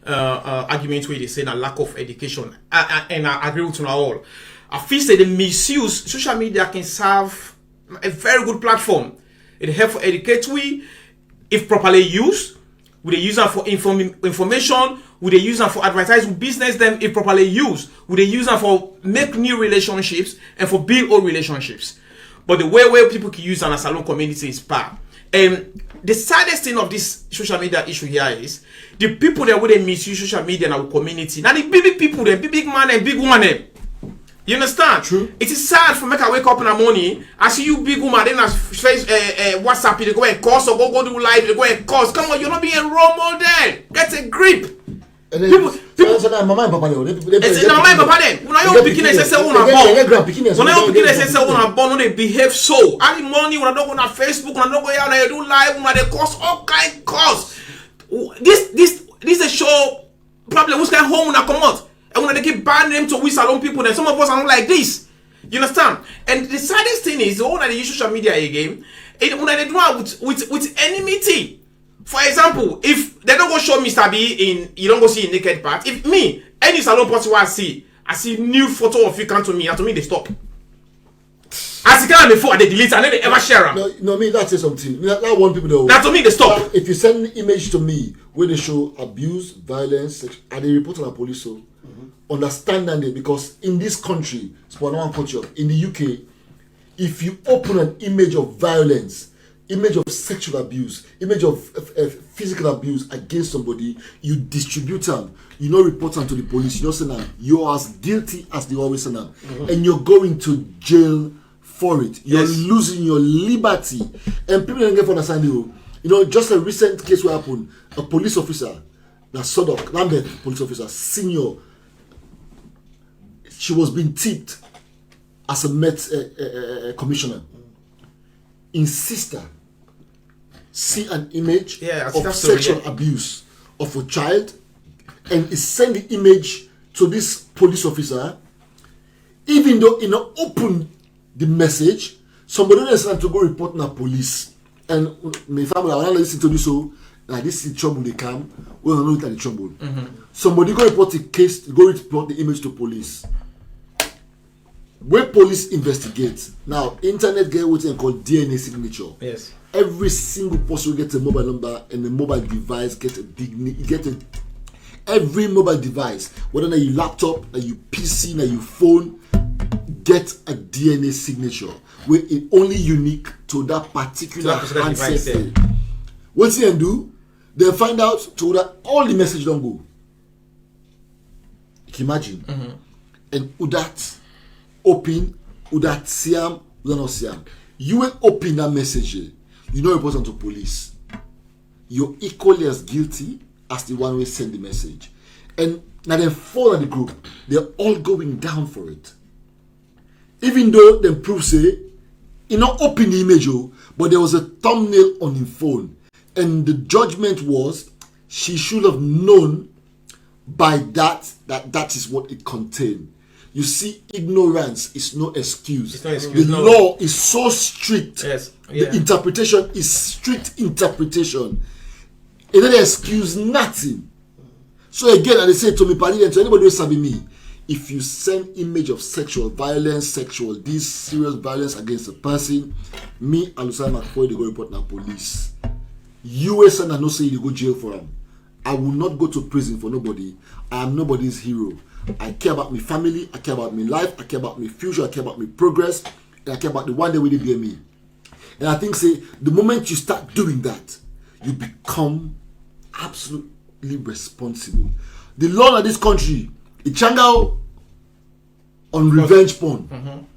argument where they say a lack of education. And I agree with you all. I feel that the misuse social media can serve a very good platform. It helps for educate we if properly used. We use them for information. We use them for advertising business. Them if properly used. We use them for make new relationships and for build old relationships. But the way people can use an salon community is bad. The saddest thing of this social media issue here is the people that would misuse social media in our community. Now the big people, the big man and big woman. You understand? True. It is sad for me to wake up in the morning. I see you big woman, then I face WhatsApp, they go and course or go do live, they go and course. Come on, you're not being a role model. Get a grip. And then people say that mama and papa then. It's mama and papa then. When I you begin to say when I begin to say when I born, they behave so. Early morning when I don't go on Facebook, when I don't go out, I do live, when they cause all kind of cause. This is a show problem. Who's going home when I come out? And when they keep banning them to we salon people, then some of us are not like this. You understand? And the saddest thing is, the one that they use social media again, when they do it with enmity. For example, if they don't go show Mr. B in, you don't go see a naked part. If me, any salon person I see new photo of you come to me, and to me they stop. As it can before, they delete and then they ever share them. No, me that says something. That one people that to me they stop. If you send an image to me where they show abuse, violence, and they report to the police, so understand that, because in this country, in the UK, if you open an image of violence, image of sexual abuse, image of physical abuse against somebody, you distribute them, you not report them to the police, you not say them, you're as guilty as they always say them, and you're going to jail for it. You're losing your liberty, and people don't get to understand you. You know, just a recent case where happened, a police officer, the Sannoh Lambert police officer, senior. She was being tipped as a Met commissioner. Insist see an image of sexual abuse of a child, and send the image to this police officer, even though in open the message, somebody else had to go report to police. And my family, I want to listen to this, so like this is trouble they come, we don't know look at the trouble. Somebody go report the case, go report the image to police. when police investigate, now internet get what they call DNA signature. Yes. Every single person gets a mobile number and the mobile device gets every mobile device, whether na your laptop, na your PC, na your phone, get a DNA signature where it only unique to that particular handset. What they do? They find out to that all the message don't go. You can imagine. And Udat open, Udat siam, Udat not siam. You will open that message. You know report to police. You're equally as guilty as the one who sent the message. And now they fall in the group. They're all going down for it. Even though them proof say, you not open the image, but there was a thumbnail on the phone. And the judgment was, she should have known by that is what it contained. You see, ignorance is no excuse. It's no excuse. The law is so strict. Yes. Yeah. The interpretation is strict interpretation. It doesn't excuse nothing. So again, and they say to me, Paddy, and to anybody who sabi me, if you send image of sexual violence, this serious violence against a person, me, Alusine, MacFoy, they go report na police. US and I no say they go jail for them. I will not go to prison for nobody. I am nobody's hero. I care about my family, I care about my life, I care about my future, I care about my progress, and I care about the one day we did me. And I think say the moment you start doing that, you become absolutely responsible. The law of this country, it changao on revenge porn,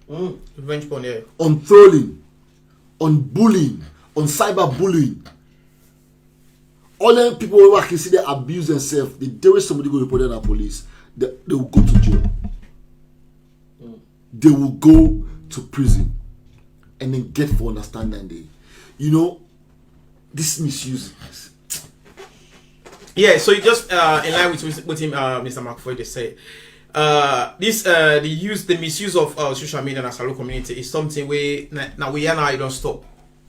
Revenge porn, yeah. on trolling, on bullying, on cyberbullying. All them people who can see they abuse themselves, the day somebody go report them to police, they will go to jail. They will go to prison and then get for understanding day. You know, this misuse. Yeah, so you just in line with him, Mr. MacFoy, they say the misuse of social media in the SALONE community is something we don't stop,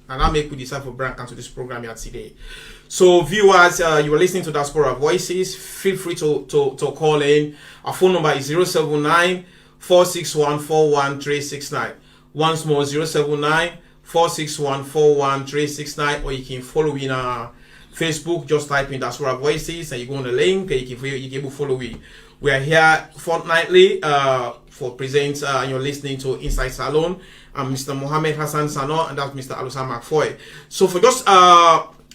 and I make we decide for brand cancel this program here today. So viewers, you are listening to Diaspora Voices. Feel free to call in. Our phone number is 079-461-41369. Once more, 079-461-41369, or you can follow in our Facebook. Just type in Diaspora Voices and you go on the link and you can follow me. We are here fortnightly for presents and you're listening to Inside Salone. I'm Mr. Mohammed Hassan Sannoh, and that's Mr. Alusine MacFoy. So for just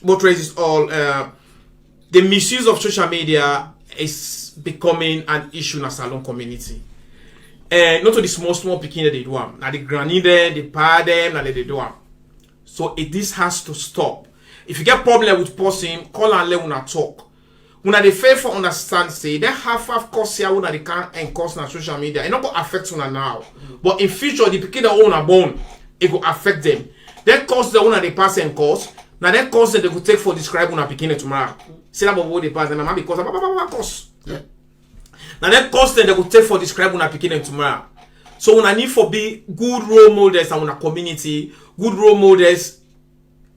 what raises all, the misuse of social media is becoming an issue in the SALONE community. Not to the small picking that they do. Now the granny there, the pa them, and they do. So this has to stop. If you get problem with person, call and let una talk. Una the fair for understand say they have course here una they can encourage na social media. It not go affect una now. But in future the pikin that own a bone, it go affect them. That cause the una they pass and cause. Now that cause that they could take for describe una pikin tomorrow. Say that what they pass and mama because cause. Yeah. Now that cause that they could take for describe una pikin tomorrow. So una need for be good role models in una community, good role models.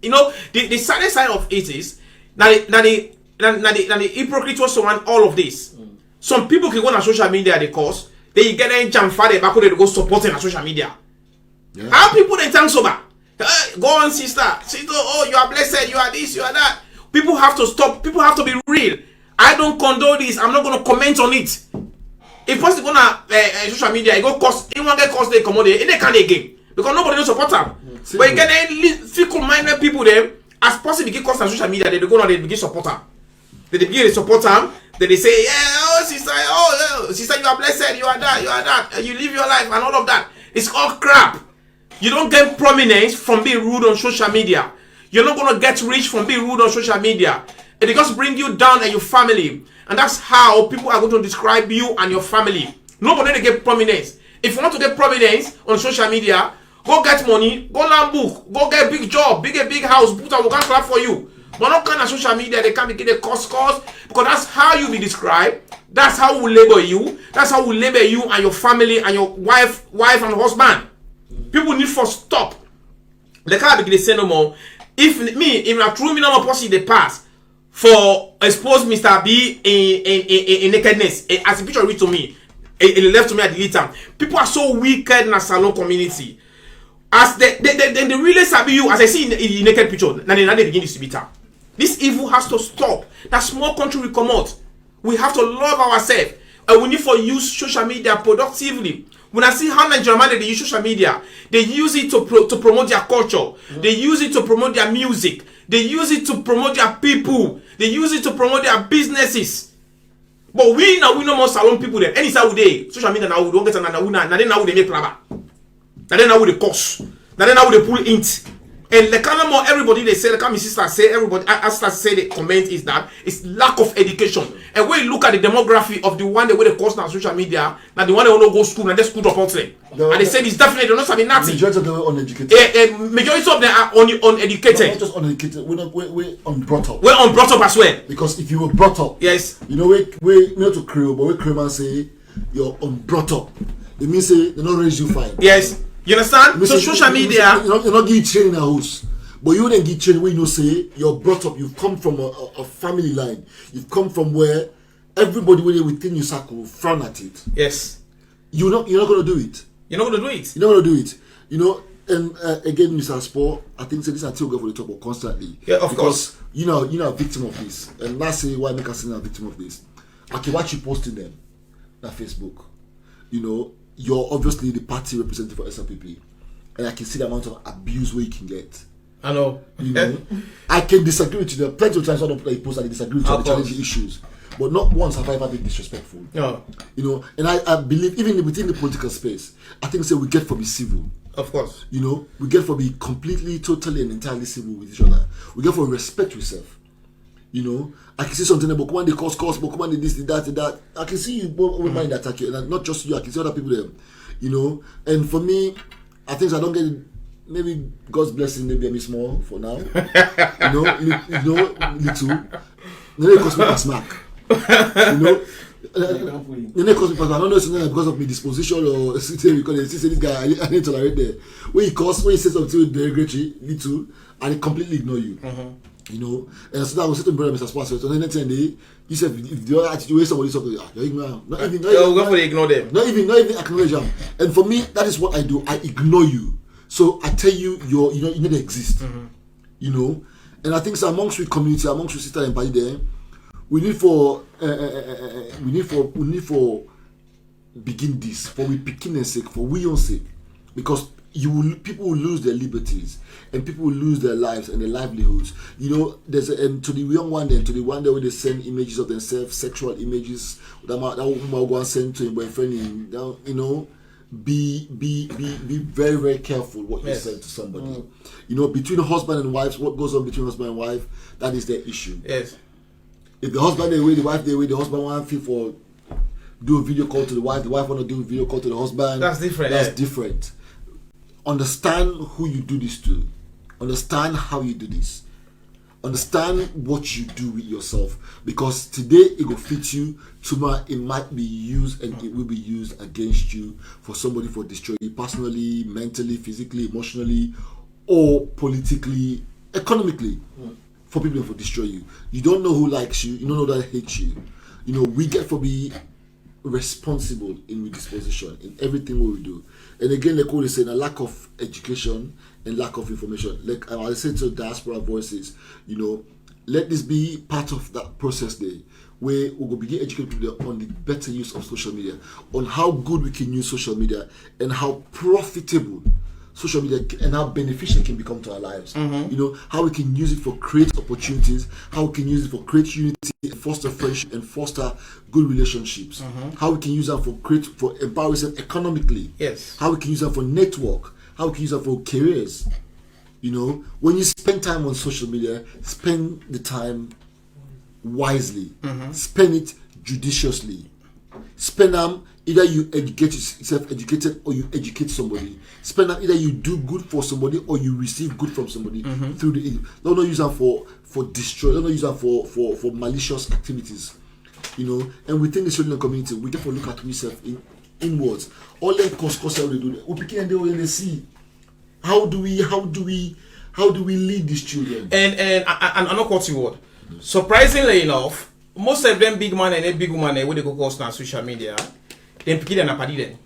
You know, the saddest side of it is now the hypocrite was want all of this. Some people can go on social media they cause, they get in jam for they back they go supporting on social media. Yeah. How people they thank sober? Go on, sister, oh, you are blessed, you are this, you are that. People have to stop, people have to be real. I don't condone this, I'm not gonna comment on it. If person gonna social media, it go cost anyone get cost they come on they can't again. Because nobody will support them. But you get fickle-minded people there, as possible get cost on social media, they go on they begin support them. They begin to support them, then they say, yeah, sister, you are blessed, you are that, and you live your life and all of that. It's all crap. You don't get prominence from being rude on social media. You're not gonna get rich from being rude on social media. It just bring you down and your family. And that's how people are going to describe you and your family. Nobody they get prominence. If you want to get prominence on social media, go get money, go learn book, go get a big job, big house, put a work clap for you. But not kind of social media, they can't get a cause because that's how you be described. That's how we label you. That's how we label you and your family and your wife and husband. People need to stop. They can't be say no more. If I true me not possible the past for expose Mr. B in nakedness, as a picture read to me, It left to me at the time. People are so wicked in a salon community. As they really sabi you, as I see in the naked picture, now they begin to be time. This evil has to stop. That small country will come out. We have to love ourselves. And we need to use social media productively. When I see how Nigerian they use social media, they use it to promote their culture. They use it to promote their music. They use it to promote their people. They use it to promote their businesses. But we no more salon people then. Any side we social media now we don't get now they make rubber. Now they cost. Now they pull int. And the kind of more everybody they say, the kind of sister say, everybody as say the comment is that it's lack of education. And when you look at the demography of the one the way they cost now social media, now the one they want to go school and they school drop out there. And they say it's definitely they're not having nothing. Majority of them are uneducated. Majority of them are uneducated. No, not just uneducated. We're unbrought up. We're unbrought up as well. Because if you were brought up, yes, you know we not to Creole, but we Creole say you're unbrought up. It means say they not raise you fine. Yes. You understand? So social media, you're not getting training in a house, but you wouldn't get training when you say you're brought up. You've come from a family line. You've come from where everybody within your circle will frown at it. Yes. You're not going to do it. You're not going to do it. You're not going to do it. You know. And again, Mr. Spur, I think this until go for the top of constantly. Yeah, of course. You know, you're a victim of this, and let's say why make us a victim of this. I can watch you posting them on Facebook. You know. You're obviously the party representative for SLPP, and I can see the amount of abuse where you can get. I know. You know, I can disagree with you. There are plenty of times I don't play post and I disagree with you and challenge the issues, but not once have I ever been disrespectful. No. You know, and I believe even within the political space, I think we get for be civil. Of course. You know, we get for be completely, totally, and entirely civil with each other. We get for respect yourself. You know, I can see something about come on, they cause, but come on, they this, that. I can see you both mind attack you, and not just you. I can see other people there. You know, and for me, I think I don't get maybe God's blessing. Maybe I'm small for now. You know, little. Then it cost me a smack. You know. Then it cost me. I don't know if it's because of my disposition or something because they see this guy. I need to tolerate there. When he says something derogatory, little, and he completely ignore you. You know, and so that was certain brother, Mr. Sponsor. So then you said if the other attitude where somebody's talking, you're ignorant. Not even ignore them. Not even acknowledge them. And for me, that is what I do. I ignore you. So I tell you, you need to exist. You know, and I think so amongst we community, amongst we sister and body there, we need for begin this for we beginning sake, for we own sake, because people will lose their liberties and people will lose their lives and their livelihoods. You know, there's to the young one then, to the one there where they send images of themselves, sexual images that will go and send to a boyfriend. You know, be very, very careful what you send to somebody. You know, between husband and wives, what goes on between husband and wife, that is their issue. Yes. If the husband they way, the wife they way, the husband want to feel for do a video call to the wife want to do a video call to the husband. That's different. That's different. Understand who you do this to. Understand how you do this. Understand what you do with yourself. Because today it will fit you. Tomorrow it might be used and it will be used against you for somebody for destroying you personally, mentally, physically, emotionally, or politically, economically. For people for destroy you. You don't know who likes you. You don't know that hates you. You know, we get for be responsible in disposition in everything we do. And again, like what they say, a lack of education and lack of information. Like I said to diaspora voices, you know, let this be part of that process there, where we will begin educating people on the better use of social media, on how good we can use social media, and how profitable social media and how beneficial it can become to our lives. You know, how we can use it for create opportunities, how we can use it for create unity, foster friendship, and foster good relationships. How we can use that for empower ourselves economically. Yes. How we can use that for network. How we can use that for careers. You know, when you spend time on social media, spend the time wisely. Spend it judiciously. Spend them. Either you educate yourself, educated, or you educate somebody. Spend that either you do good for somebody or you receive good from somebody through the. Don't use them for destroy. Don't use them for malicious activities. You know, and within the children community, we therefore look at ourselves inwards. All them cause how they do that. We begin and they see how do we lead these children. And I'm not cutting word. Surprisingly enough, most of them big man and big woman where they go post on social media. then pick it and party then.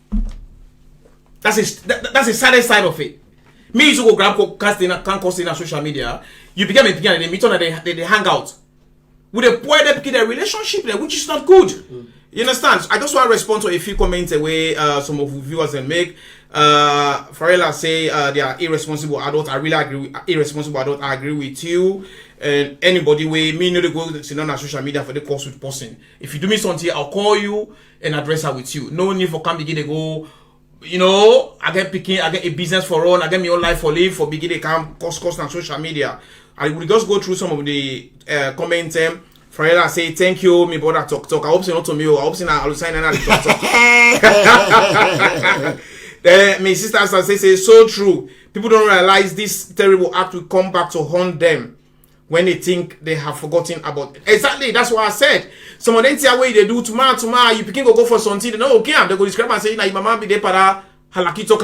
That's a saddest side of it. Me used to go grab can't cost in social media. You become a pikin and they meet on and they hang out. With a boy they pick their relationship there, which is not good. You understand? I just want to respond to a few comments away some of the viewers and make. Farella say they are irresponsible adults. I really agree with irresponsible adults. I agree with you. And anybody way me know to go sit on social media for the course with person. If you do me something, I'll call you and address her with you. No need for come begin to go. You know, I get a business for run, I get my own life for live for begin to come cost on social media. I will just go through some of the comments. Farella say thank you, me brother talk. I hope so not to me. I hope so not Alusine and talk. Then my sister say so true. People don't realize this terrible act will come back to haunt them when they think they have forgotten about it. Exactly, that's what I said. Some of them say what they do tomorrow, you begin go for something, they know okay, they go describe and say, nah, your mama be there para halaki talk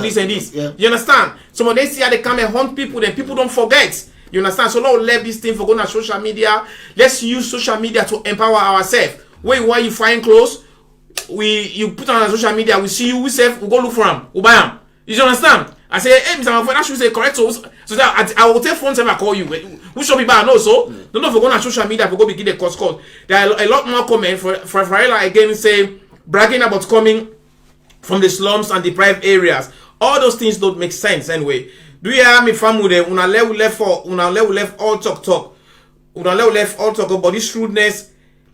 this and this. Yeah. You understand? Some of them say they come and hunt people, then people don't forget. You understand? So now leave this thing for going on social media. Let's use social media to empower ourselves. Wait, why you find clothes? You put on social media, we see you, we go look for them, we buy them. You understand? I say, hey, Mr. MacFoy, that should say correct. So that I will take phone time I call you. Who should be bad? No, so don't know if we're going on social media, if we go begin the cost. There are a lot more comments for Farella again say bragging about coming from the slums and deprived areas. All those things don't make sense anyway. Do you hear me from with them? Una left all talk. Una left all talk about this shrewdness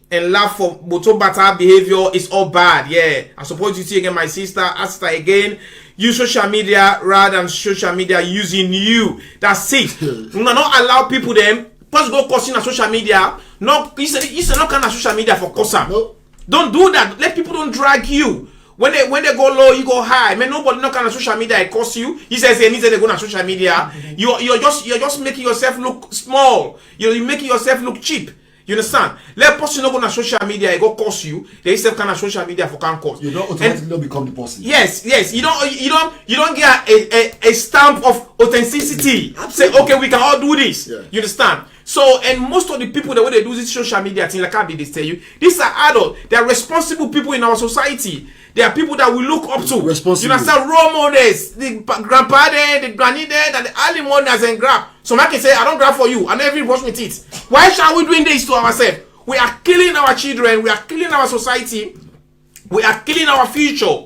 and laugh for motor bata behavior is all bad. Yeah, I suppose you see again my sister again. Use social media rather than social media using you. That's it. We will not allow people them first go cursing on social media. No, it's not kind of social media for cursing. No. Don't do that. Let people don't drag you. When they go low, you go high. Man, nobody not kind of social media it curse you. He says they go on social media. You're just making yourself look small. You're making yourself look cheap. You understand? Let person not go on social media, it go cost you. They self kind of social media for can cost. You don't automatically become the person. Yes. You don't get a stamp of authenticity. Say okay, we can all do this. Yeah. You understand? So and most of the people the way they do this social media thing, like I did tell you, these are adults. They are responsible people in our society. They are people that we look up to. Responsible. You understand? Role models, the grandpa there, the granny there, and the early mothers and grab. So I can say, I don't grab for you. I never even brush my teeth. Why shall we doing this to ourselves? We are killing our children. We are killing our society. We are killing our future.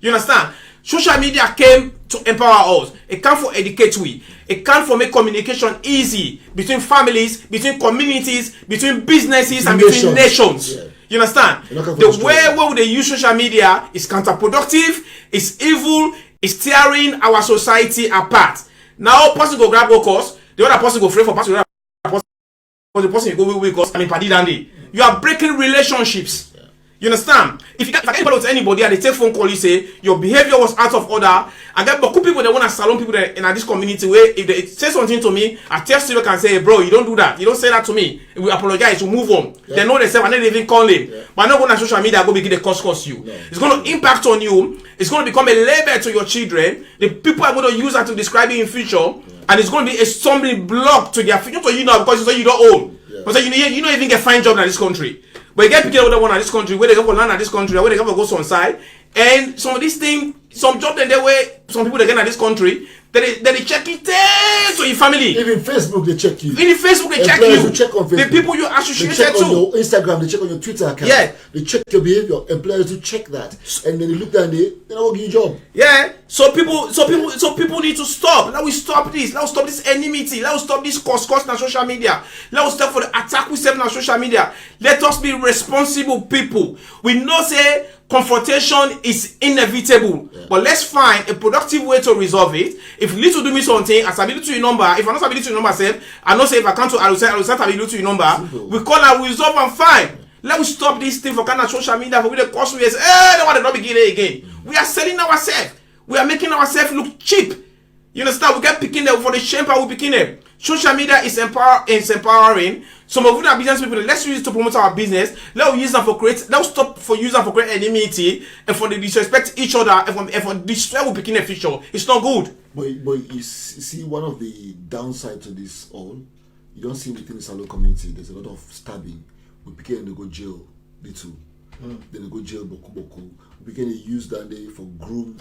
You understand? Social media came to empower us. It came for educate we. It came for make communication easy between families, between communities, between businesses, and between nations. Yeah. You understand? The way they use social media is counterproductive, it's evil, it's tearing our society apart. Now, person go grab go course, the other person go free for person, the person go with course, I mean, party dandy. You are breaking relationships. You understand? If you can't with anybody and they take phone call, you say your behavior was out of order. I get but people that want to salon people that in this community where if they say something to me, I tell you can say, hey, bro, you don't do that. You don't say that to me. We apologize. You move on. Yeah. They know themselves and they even call him. Yeah. But I'm not going to social media go begin the cost you. No. It's going to impact on you. It's going to become a label to your children. The people are going to use that to describe you in future, and it's going to be a stumbling block to their future. So you know because you don't own. Yeah. Because you don't even get fine job in this country. But you get people that want in this country, where they go for land in this country, where they go for go on side, and some of these things, some job that they way, some people that get in this country, they check it to your family. Even Facebook they check you. Even Facebook they check you. Check on Facebook. The people you associate to. They check on to. your Instagram, they check on your Twitter account. Yeah. They check your behavior. Employers do check that, and then they look down there, they don't give you a job. Yeah. So people need to stop. Let us stop this. Let us stop this enmity. Let us stop this cost on social media. Let us stop for the attack we set on social media. Let us be responsible people. We know say confrontation is inevitable, but let's find a productive way to resolve it. If you need to do me something, I submit to your number. If I'm not submitting to your number, I know say if I come to Alusine submit to your number. Simple. We call and we resolve and fine. Let us stop this thing for kind of social media for the cost we say, they want to not begin it again. We are selling ourselves. We are making ourselves look cheap. You understand? We get picking them for the shame we picking them. Social media is empowering. Some of our business people, let's use it to promote our business. Let's use them for create. Let's stop for using for create enmity and for the disrespect each other and for destroy we picking a future. It's not good. But you see one of the downsides to this all, you don't see within the salon community. There's a lot of stabbing. We begin to go jail. Little. then they go jail boku boku. We begin to use that day for groom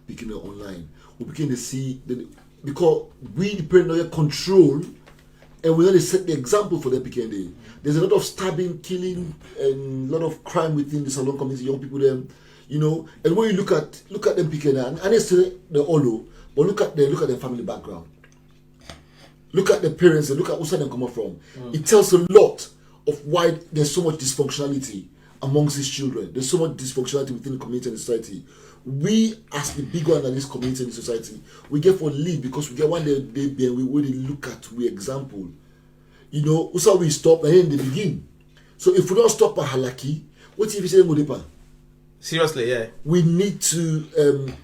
picking online. We begin to see because we the parent control, and we only set the example for them picking day. There's a lot of stabbing, killing, and a lot of crime within the salon community. Young people, them, and when you look at them picking, and it's still the Olo, but look at their family background. Look at the parents and look at where them come from. It tells a lot of why there's so much dysfunctionality amongst these children. There's so much dysfunctionality within the community and society. We, as the big one in this community and society, we get for lead because we get one day and we really look at we example. Also we stop and then they begin. So if we don't stop at halaki, what if you say Mudepa? Seriously, yeah. We need to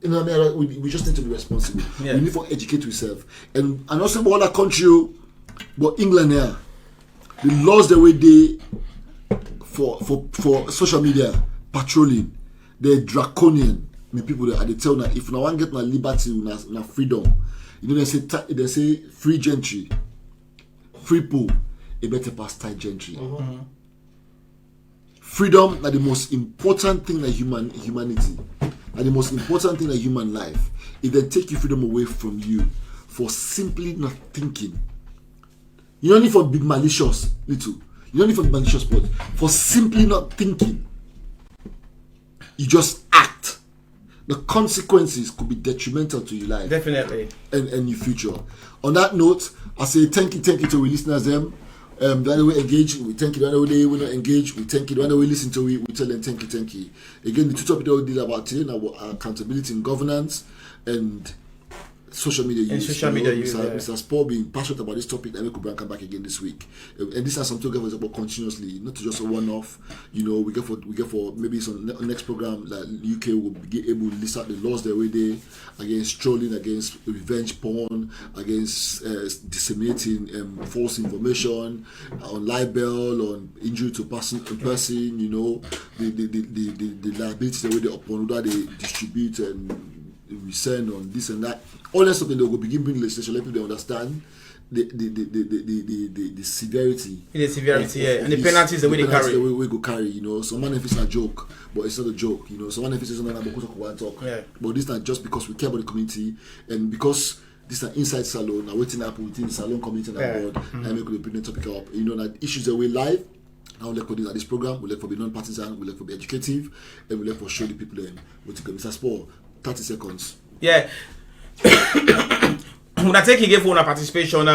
we just need to be responsible. Yeah. We need to educate ourselves. And also about other country, but England here, the laws the way they for social media patrolling, they're draconian. Me people they tell now if no one get na liberty, na freedom, they say free gentry, free pool, it better pass tight gentry. Freedom is the most important thing in humanity. And the most important thing in human life. If they take your freedom away from you for simply not thinking. You don't need for big malicious, little. You don't need for malicious, but for simply not thinking. You just act. The consequences could be detrimental to your life. Definitely. And your future. On that note, I say thank you to our listeners them. The other way engage, we thank you. The other way we not engage, we thank you. The other way listen to we tell them thank you. Again, the two topics that we did about today now accountability and governance and social media use. And social media use. Mr. Spur being passionate about this topic, and we could come back again this week. And this has something to go about continuously, not just a one-off. We get for maybe some next program that UK will be able to list out the laws that way there against trolling, against revenge porn, against disseminating false information, on libel, on injury to person, the liabilities the way they upon whether they distribute and we send on this and that. All that stuff, they will begin bringing legislation. Let people understand the severity. The severity, yeah, and the penalties the way they carry. The way we go carry, Some man if it's a joke, but it's not a joke, Some man if it's not about talk. Yeah. But this is not just because we care about the community and because this is an inside salon. Now waiting up within the salon community and board, and we could bring the topic up. That issues that we live. Now we look for this at this program. We look for be non-partisan. We look for be educative, and we look for show the people them what to go. Mr. Spur, 30 seconds. Yeah. When I take again for our participation,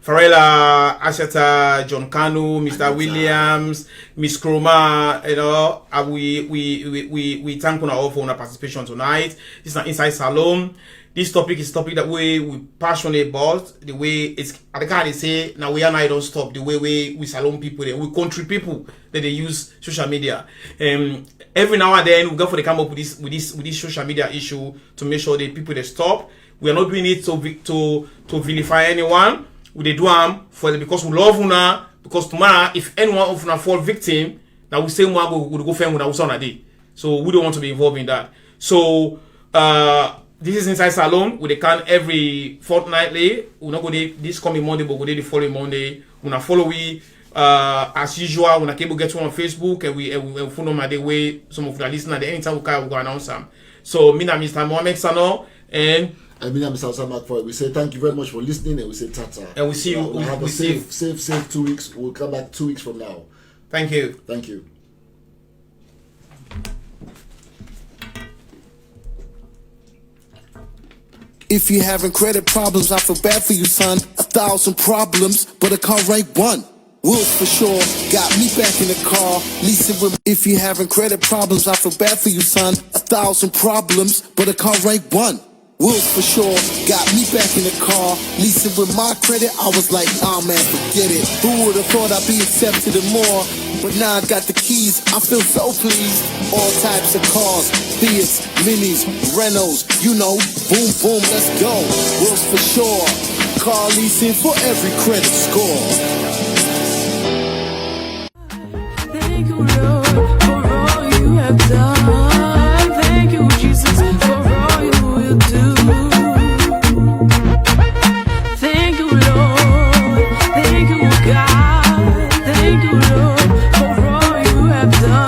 Farella, Ashata, John Kanu, Mr. Williams, Miss Kroma, we thank you all for our participation tonight. This is an Inside Salon. This topic is topic that we passionate about. The way it's, I can't say now we are not don't stop. The way we salon people, we country people that they use social media. Every now and then we go for the come up with this social media issue to make sure that people they stop. We are not doing it to vilify anyone. We do them because we love una. Because tomorrow, if anyone of una fall victim, now we say we go find una on a day. So we don't want to be involved in that. So this is Inside Salon. We can every fortnightly. We not go this coming Monday, but go the following Monday. We not follow we. As usual, when I cable get on Facebook and we follow my the way some of the listeners anytime we can go announce them. So me and Mr. Mohamed Sannoh and me and Mr. Hassan MacFoy. We say thank you very much for listening and we say tata. And we see you. We'll have a safe 2 weeks. We'll come back 2 weeks from now. Thank you. Thank you. If you having credit problems, I feel bad for you, son. 1,000 problems, but I can't rank one. Wolves for sure, got me back in the car, leasing with. If you having credit problems, I feel bad for you, son. 1,000 problems, but I can't rank one. Wolves for sure, got me back in the car, leasing with my credit. I was like, man, forget it. Who would've thought I'd be accepted and more? But now I got the keys, I feel so pleased. All types of cars, Fiats, Minis, Renaults, boom, boom, let's go. Wolves for sure, car leasing for every credit score. Thank you, Lord, for all you have done. Thank you, Jesus, for all you will do. Thank you, Lord. Thank you, God. Thank you, Lord, for all you have done.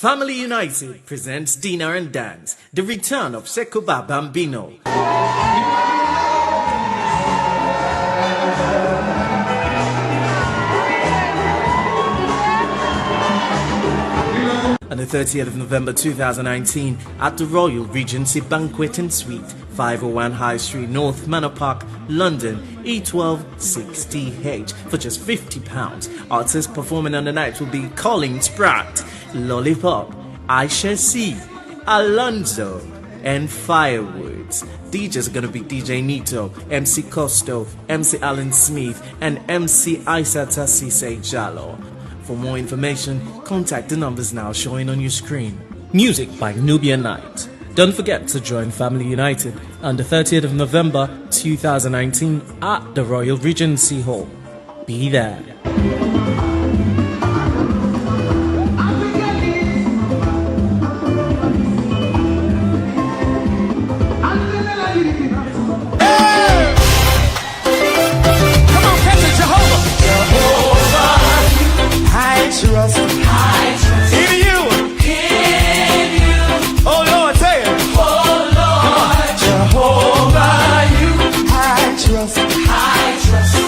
Family United presents Dinner and Dance, the return of Sekoba Bambino. On the 30th of November 2019 at the Royal Regency Banquet and Suite, 501 High Street North, Manor Park, London, E12 6TH for just £50. Artists performing on the night will be Colin Spratt, Lollipop, Aisha C, Alonzo, and Fireworks. DJs are going to be DJ Nito, MC Costo, MC Alan Smith, and MC Aisata Sise Jalo. For more information, contact the numbers now showing on your screen. Music by Nubian Night. Don't forget to join Family United on the 30th of November 2019 at the Royal Regency Hall. Be there. Trust. I trust in you. In you. Oh Lord, say it. Oh Lord, Jehovah, you. I trust. I trust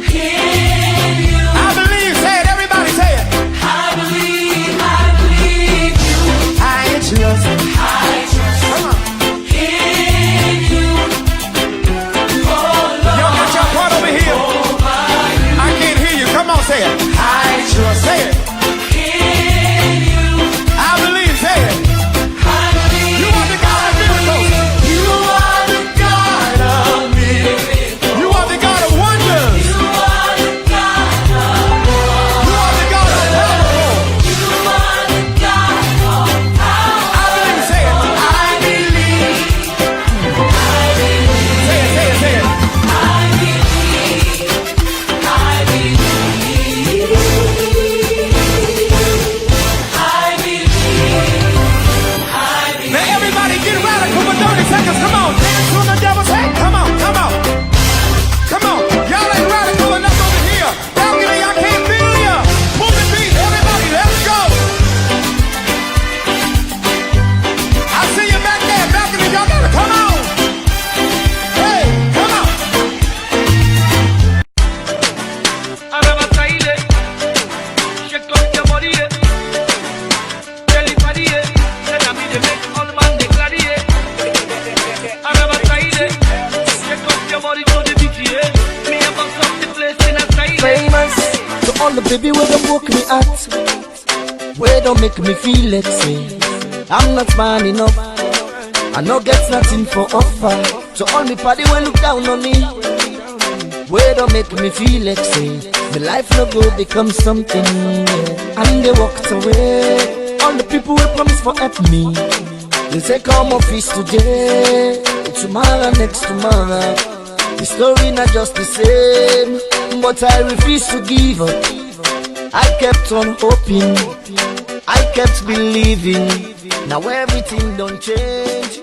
in you. I believe. Say it. Everybody say it. I believe. I believe you. I trust. I trust. Come on. In you. Oh Lord. Y'all got your part over here. I can't hear you. Come on, say it. Say it. In you. I believe, say it. I believe. You are the God of miracles. You are the God of miracles. You are the God of wonders. You are the God of wonders. You are the God of power. You are the God of power. I believe, say it. I believe. I believe. Say it, say it, say it. I believe. I believe. Seconds, come on, dance on the devil's head. Come on, come on. Come on. Y'all ain't radical enough over here. Balcony, I can't feel ya. Move the beat, everybody, let's go. I see you back there, balcony, y'all gotta come on. Hey, come on. Shake up your body, tell it body, tell me they make all man they glad. Famous to all the baby where them woke me at, where don't make me feel let's say I'm not man enough, I no get nothing for offer. To all me party when look down on me, where don't make me feel let's say my life no go become something, and they walked away. All the people will promise for help me, they take all my fees today, tomorrow, next tomorrow. The story not just the same, but I refuse to give up. I kept on hoping, I kept believing. Now everything don't change.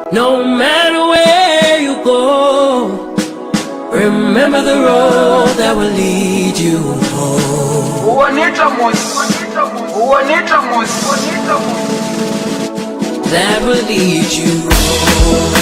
No matter where you go, remember the road that will lead you home. That will lead you home.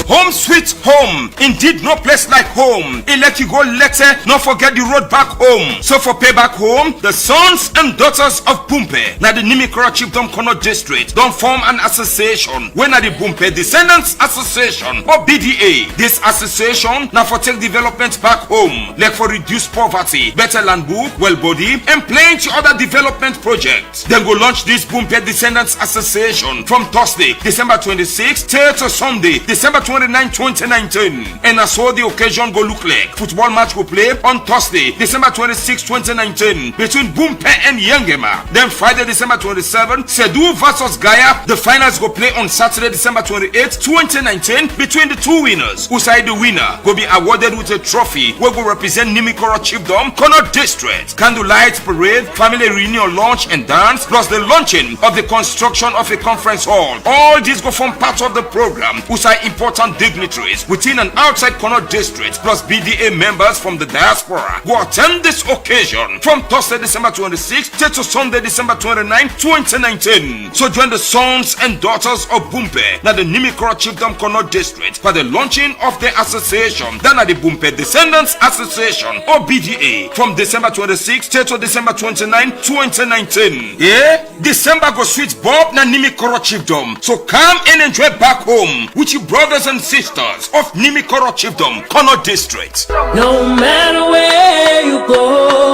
Home sweet home, indeed no place like home. It let you go later, not forget the road back home. So for pay back home, the sons and daughters of Bumpe, now the Nimikora Chiefdom Kono District, don't form an association. When are the Bumpe Descendants Association or BDA? This association now for take development back home, like for reduce poverty, better land book, well body, and plenty other development projects. Then go launch this Bumpe Descendants Association from Thursday, December 26th till Sunday, December 29, 2019. And I saw the occasion go look like. Football match will play on Thursday, December 26, 2019 between Bumpe and Yangema. Then Friday, December 27, Sedu versus Gaia. The finals go play on Saturday, December 28, 2019 between the two winners. Who side the winner will be awarded with a trophy where will represent Nimikora Chiefdom Kono District. Candlelight parade, family reunion launch and dance, plus the launching of the construction of a conference hall. All these go form part of the program. Who side important dignitaries within and outside Kono District, plus BDA members from the diaspora who attend this occasion from Thursday, December 26 to Sunday, December 29, 2019. So join the sons and daughters of Bumpe, now the Nimikora Chiefdom Kono District, for the launching of the association, then at the Bumpe Descendants Association or BDA from December 26 to December 29, 2019. Yeah, December go sweet Bob na Nimikora Chiefdom. So come and enjoy back home with your brothers and sisters of Nimikora Chiefdom Kono District. No matter where you go,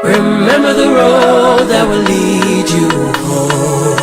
remember the road that will lead you home.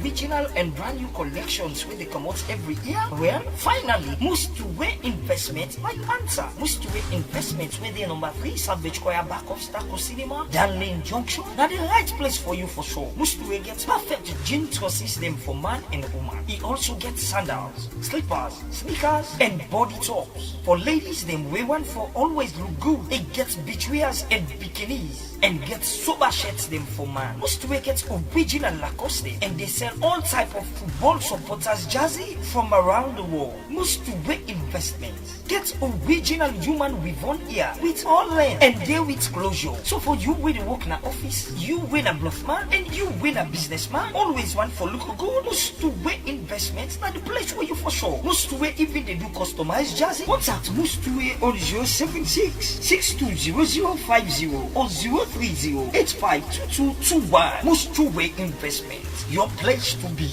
Original and brand new collections when they come out every year. Well, finally, Mustuwe Investment my answer. Mustuwe Investment where they number 3 Savage Choir back of Stako Cinema, Dan Lane Junction. Now the right place for you for sure. Mustuwe gets perfect jean system for man and woman. He also gets sandals, slippers, sneakers, and body tops. For ladies, them wear one for always look good. It gets beachwears and bikinis. And get sober shirts them for man. Mustuwe gets original Lacoste and they sell all type of football supporters jersey from around the world. Mustuwe Investments get original human with one ear with all length and they with closure. So for you with the work in the office, you win a bluff man and you win a businessman, always one for look good. Mustuwe Investments na the place where you for sure. Mustuwe even they do customized jersey. Contact Mustuwe on 076 620050 or 030 852221. Mustuwe Investments, your place to be.